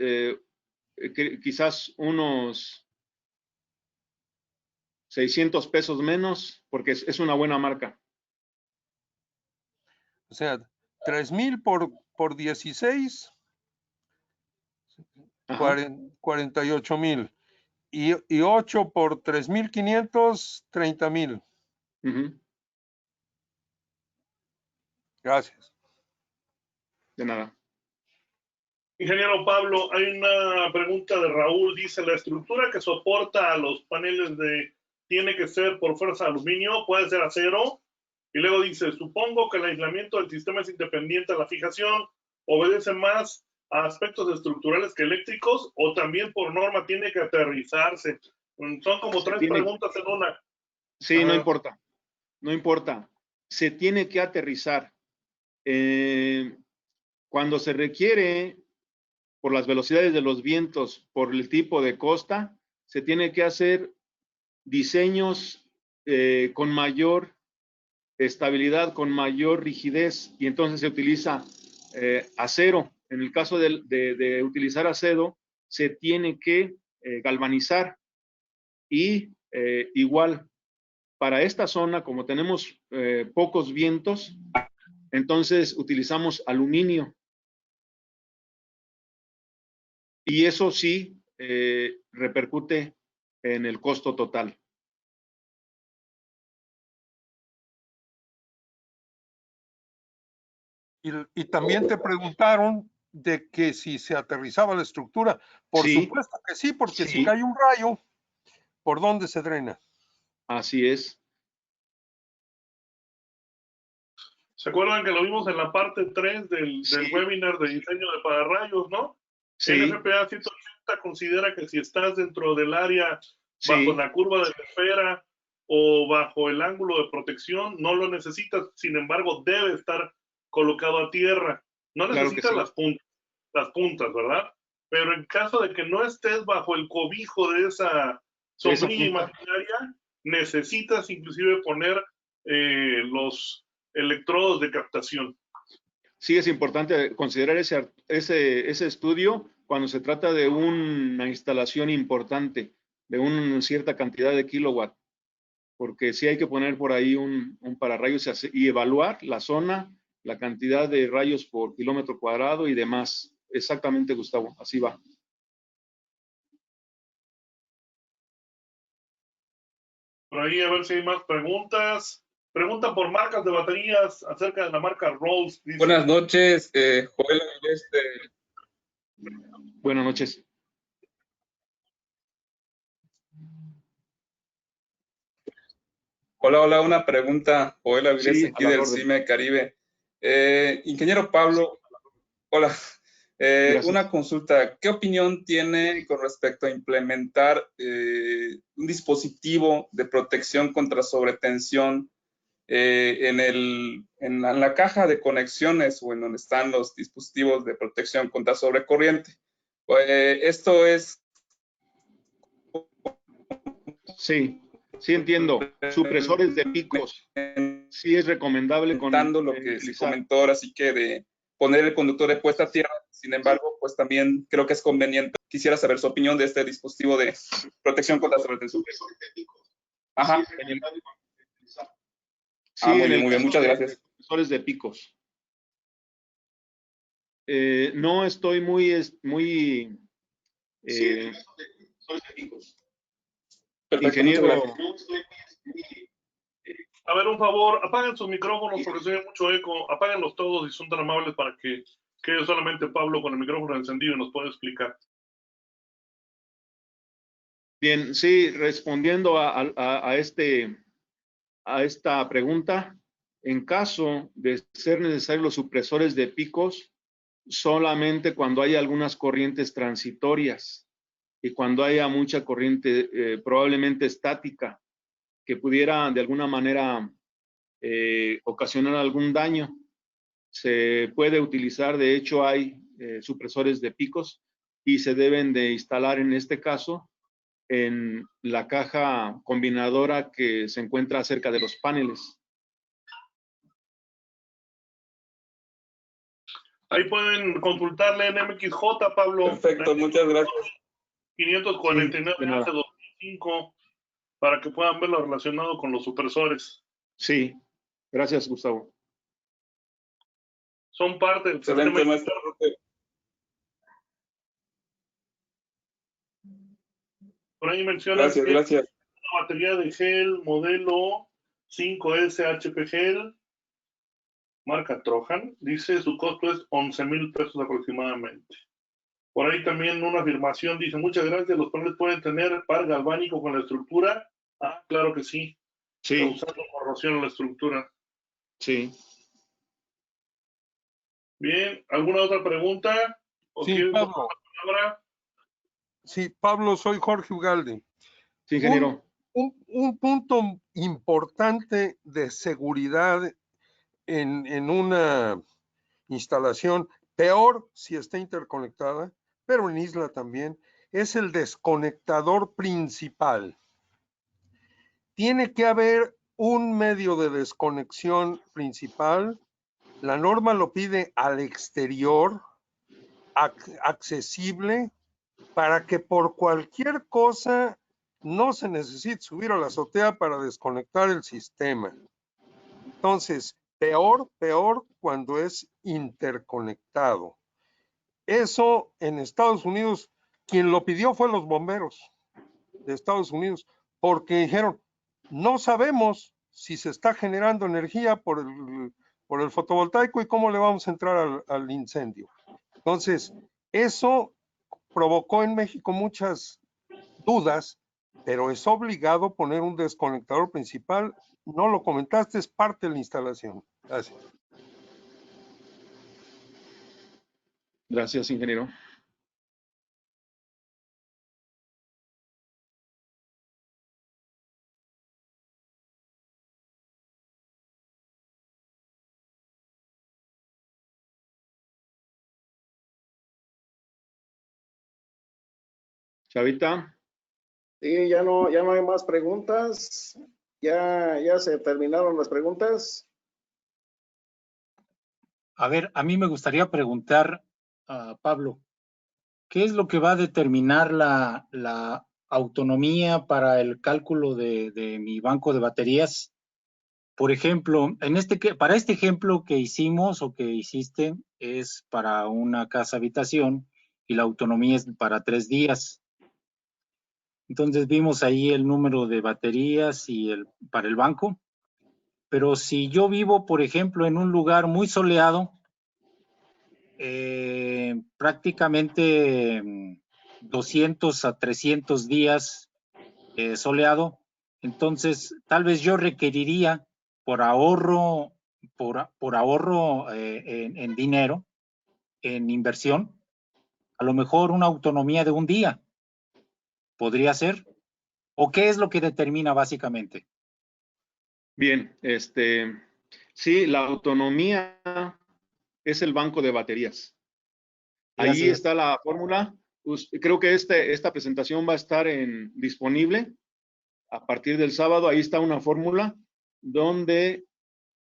quizás unos 600 pesos menos, porque es una buena marca. O sea, 3,000 por 16, 48,000. Y 8 por 3,500, 30,000. Gracias. De nada. Ingeniero Pablo, hay una pregunta de Raúl. Dice, ¿la estructura que soporta a los paneles tiene que ser por fuerza de aluminio? ¿Puede ser acero? Y luego dice, supongo que el aislamiento del sistema es independiente a la fijación, obedece más a aspectos estructurales que eléctricos, o también por norma tiene que aterrizarse. Son como tres preguntas en una. Sí, ajá. No importa. Se tiene que aterrizar. Cuando se requiere, por las velocidades de los vientos, por el tipo de costa, se tiene que hacer diseños con mayor estabilidad, con mayor rigidez, y entonces se utiliza acero. En el caso de utilizar acero, se tiene que galvanizar, y igual para esta zona, como tenemos pocos vientos, entonces utilizamos aluminio, y eso sí repercute en el costo total. Y también te preguntaron de que si se aterrizaba la estructura. Por supuesto que sí, porque si cae un rayo, ¿por dónde se drena? Así es. ¿Se acuerdan que lo vimos en la parte 3 del webinar de diseño de pararrayos, no? Sí. NFPA 180 considera que si estás dentro del área bajo la curva de la esfera o bajo el ángulo de protección, no lo necesitas, sin embargo, debe estar colocado a tierra. No necesitas las puntas, ¿verdad? Pero en caso de que no estés bajo el cobijo de esa sombrilla imaginaria, necesitas inclusive poner los electrodos de captación. Sí, es importante considerar ese estudio cuando se trata de una instalación importante, de una cierta cantidad de kilowatt, porque sí hay que poner por ahí un pararrayos y evaluar la zona, la cantidad de rayos por kilómetro cuadrado y demás. Exactamente, Gustavo, así va. Por ahí a ver si hay más preguntas. Pregunta por marcas de baterías acerca de la marca Rolls. Dice. Buenas noches, Joel. Buenas noches. Hola, una pregunta. Joel Avilés, Sí, aquí a la del orden. CIME Caribe. Ingeniero Pablo, hola. Una consulta. ¿Qué opinión tiene con respecto a implementar un dispositivo de protección contra sobretensión en la caja de conexiones o en donde están los dispositivos de protección contra sobrecorriente? Esto es... Sí, sí entiendo. Supresores de picos. Sí es recomendable lo que se comentó ahora, sí que de poner el conductor de puesta a tierra. Sin embargo, pues también creo que es conveniente. Quisiera saber su opinión de este dispositivo de protección contra sobretensión. Ajá. Sí, muy bien, muchas gracias. Supresores de picos. No estoy muy Perfecto, ingeniero. A ver, un favor, apaguen sus micrófonos porque se oye mucho eco. Apáguenlos todos y son tan amables para que quede solamente Pablo con el micrófono encendido y nos pueda explicar. Bien, sí, respondiendo a esta pregunta, en caso de ser necesarios los supresores de picos, solamente cuando hay algunas corrientes transitorias y cuando haya mucha corriente probablemente estática que pudiera de alguna manera ocasionar algún daño. Se puede utilizar, de hecho hay supresores de picos y se deben de instalar en este caso en la caja combinadora que se encuentra cerca de los paneles. Ahí pueden consultarle en MXJ, Pablo. Perfecto, muchas gracias. 549 2005 para que puedan ver lo relacionado con los supresores. Sí, gracias, Gustavo. Son parte del Excelente, sistema. maestro. Por ahí mencionan Gracias, que gracias. una batería de gel modelo 5S HP Gel, marca Trojan, dice su costo es 11,000 pesos aproximadamente. Por ahí también una afirmación dice, muchas gracias, los paneles pueden tener par galvánico con la estructura. Ah, claro que sí. Sí. Causando corrosión a la estructura. Sí. Bien, ¿alguna otra pregunta? ¿O sí, Pablo. Sí, Pablo, soy Jorge Ugalde. Sí, ingeniero. Un punto importante de seguridad en una instalación, peor si está interconectada, pero en isla también, es el desconectador principal. Tiene que haber un medio de desconexión principal. La norma lo pide al exterior, accesible, para que por cualquier cosa no se necesite subir a la azotea para desconectar el sistema. Entonces, peor cuando es interconectado. Eso en Estados Unidos, quien lo pidió fue los bomberos de Estados Unidos, porque dijeron, no sabemos si se está generando energía por el fotovoltaico y cómo le vamos a entrar al incendio. Entonces, eso provocó en México muchas dudas, pero es obligado poner un desconectador principal. No lo comentaste, es parte de la instalación. Gracias. Gracias, ingeniero. Chavita. Sí, ya no hay más preguntas. Ya se terminaron las preguntas. A ver, a mí me gustaría preguntar a Pablo, ¿qué es lo que va a determinar la autonomía para el cálculo de mi banco de baterías. Por ejemplo, para este ejemplo que hicimos o que hiciste es para una casa habitación y la autonomía es para 3 días. Entonces vimos ahí el número de baterías y para el banco. Pero si yo vivo, por ejemplo, en un lugar muy soleado, prácticamente 200 a 300 días soleado, entonces tal vez yo requeriría por ahorro en dinero, en inversión, a lo mejor una autonomía de un día. ¿Podría ser? ¿O qué es lo que determina básicamente? Bien, sí, la autonomía es el banco de baterías. Ahí Gracias. está la fórmula. Creo que esta presentación va a estar disponible a partir del sábado. Ahí está una fórmula donde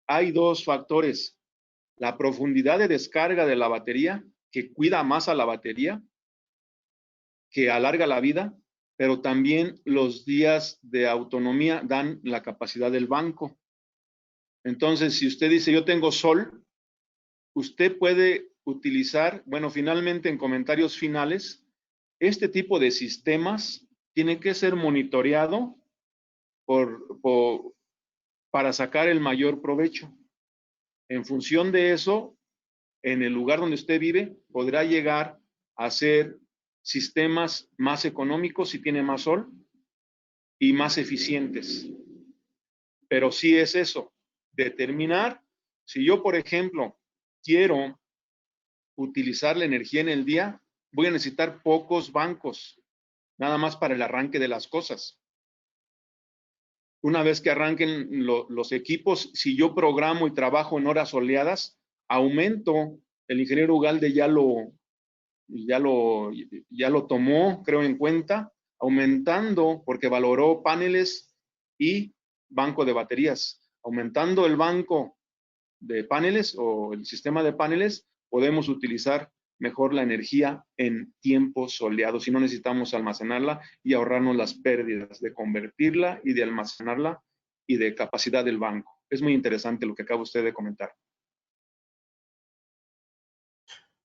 hay 2 factores. La profundidad de descarga de la batería, que cuida más a la batería, que alarga la vida, pero también los días de autonomía dan la capacidad del banco. Entonces, si usted dice, yo tengo sol, usted puede utilizar, bueno, finalmente en comentarios finales, este tipo de sistemas tiene que ser monitoreado para sacar el mayor provecho. En función de eso, en el lugar donde usted vive, podrá llegar a ser sistemas más económicos si tiene más sol y más eficientes. Pero sí es eso, determinar, si yo, por ejemplo, quiero utilizar la energía en el día, voy a necesitar pocos bancos, nada más para el arranque de las cosas. Una vez que arranquen los equipos, si yo programo y trabajo en horas soleadas, aumento, el ingeniero Ugalde ya lo tomó, creo, en cuenta, aumentando, porque valoró paneles y banco de baterías. Aumentando el banco de paneles o el sistema de paneles, podemos utilizar mejor la energía en tiempos soleados y no necesitamos almacenarla y ahorrarnos las pérdidas de convertirla y de almacenarla y de capacidad del banco. Es muy interesante lo que acaba usted de comentar.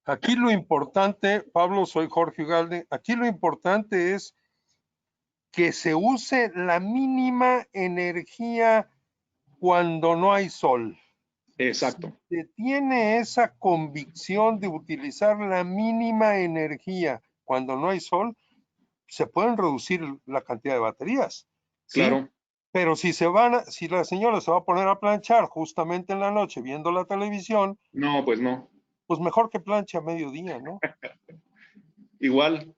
Aquí lo importante, Pablo, soy Jorge Ugalde, aquí lo importante es que se use la mínima energía cuando no hay sol. Exacto. Si se tiene esa convicción de utilizar la mínima energía cuando no hay sol, se pueden reducir la cantidad de baterías. ¿sí? Claro. Pero si la señora se va a poner a planchar justamente en la noche viendo la televisión, no, pues no. Pues mejor que planche a mediodía, ¿no? Igual.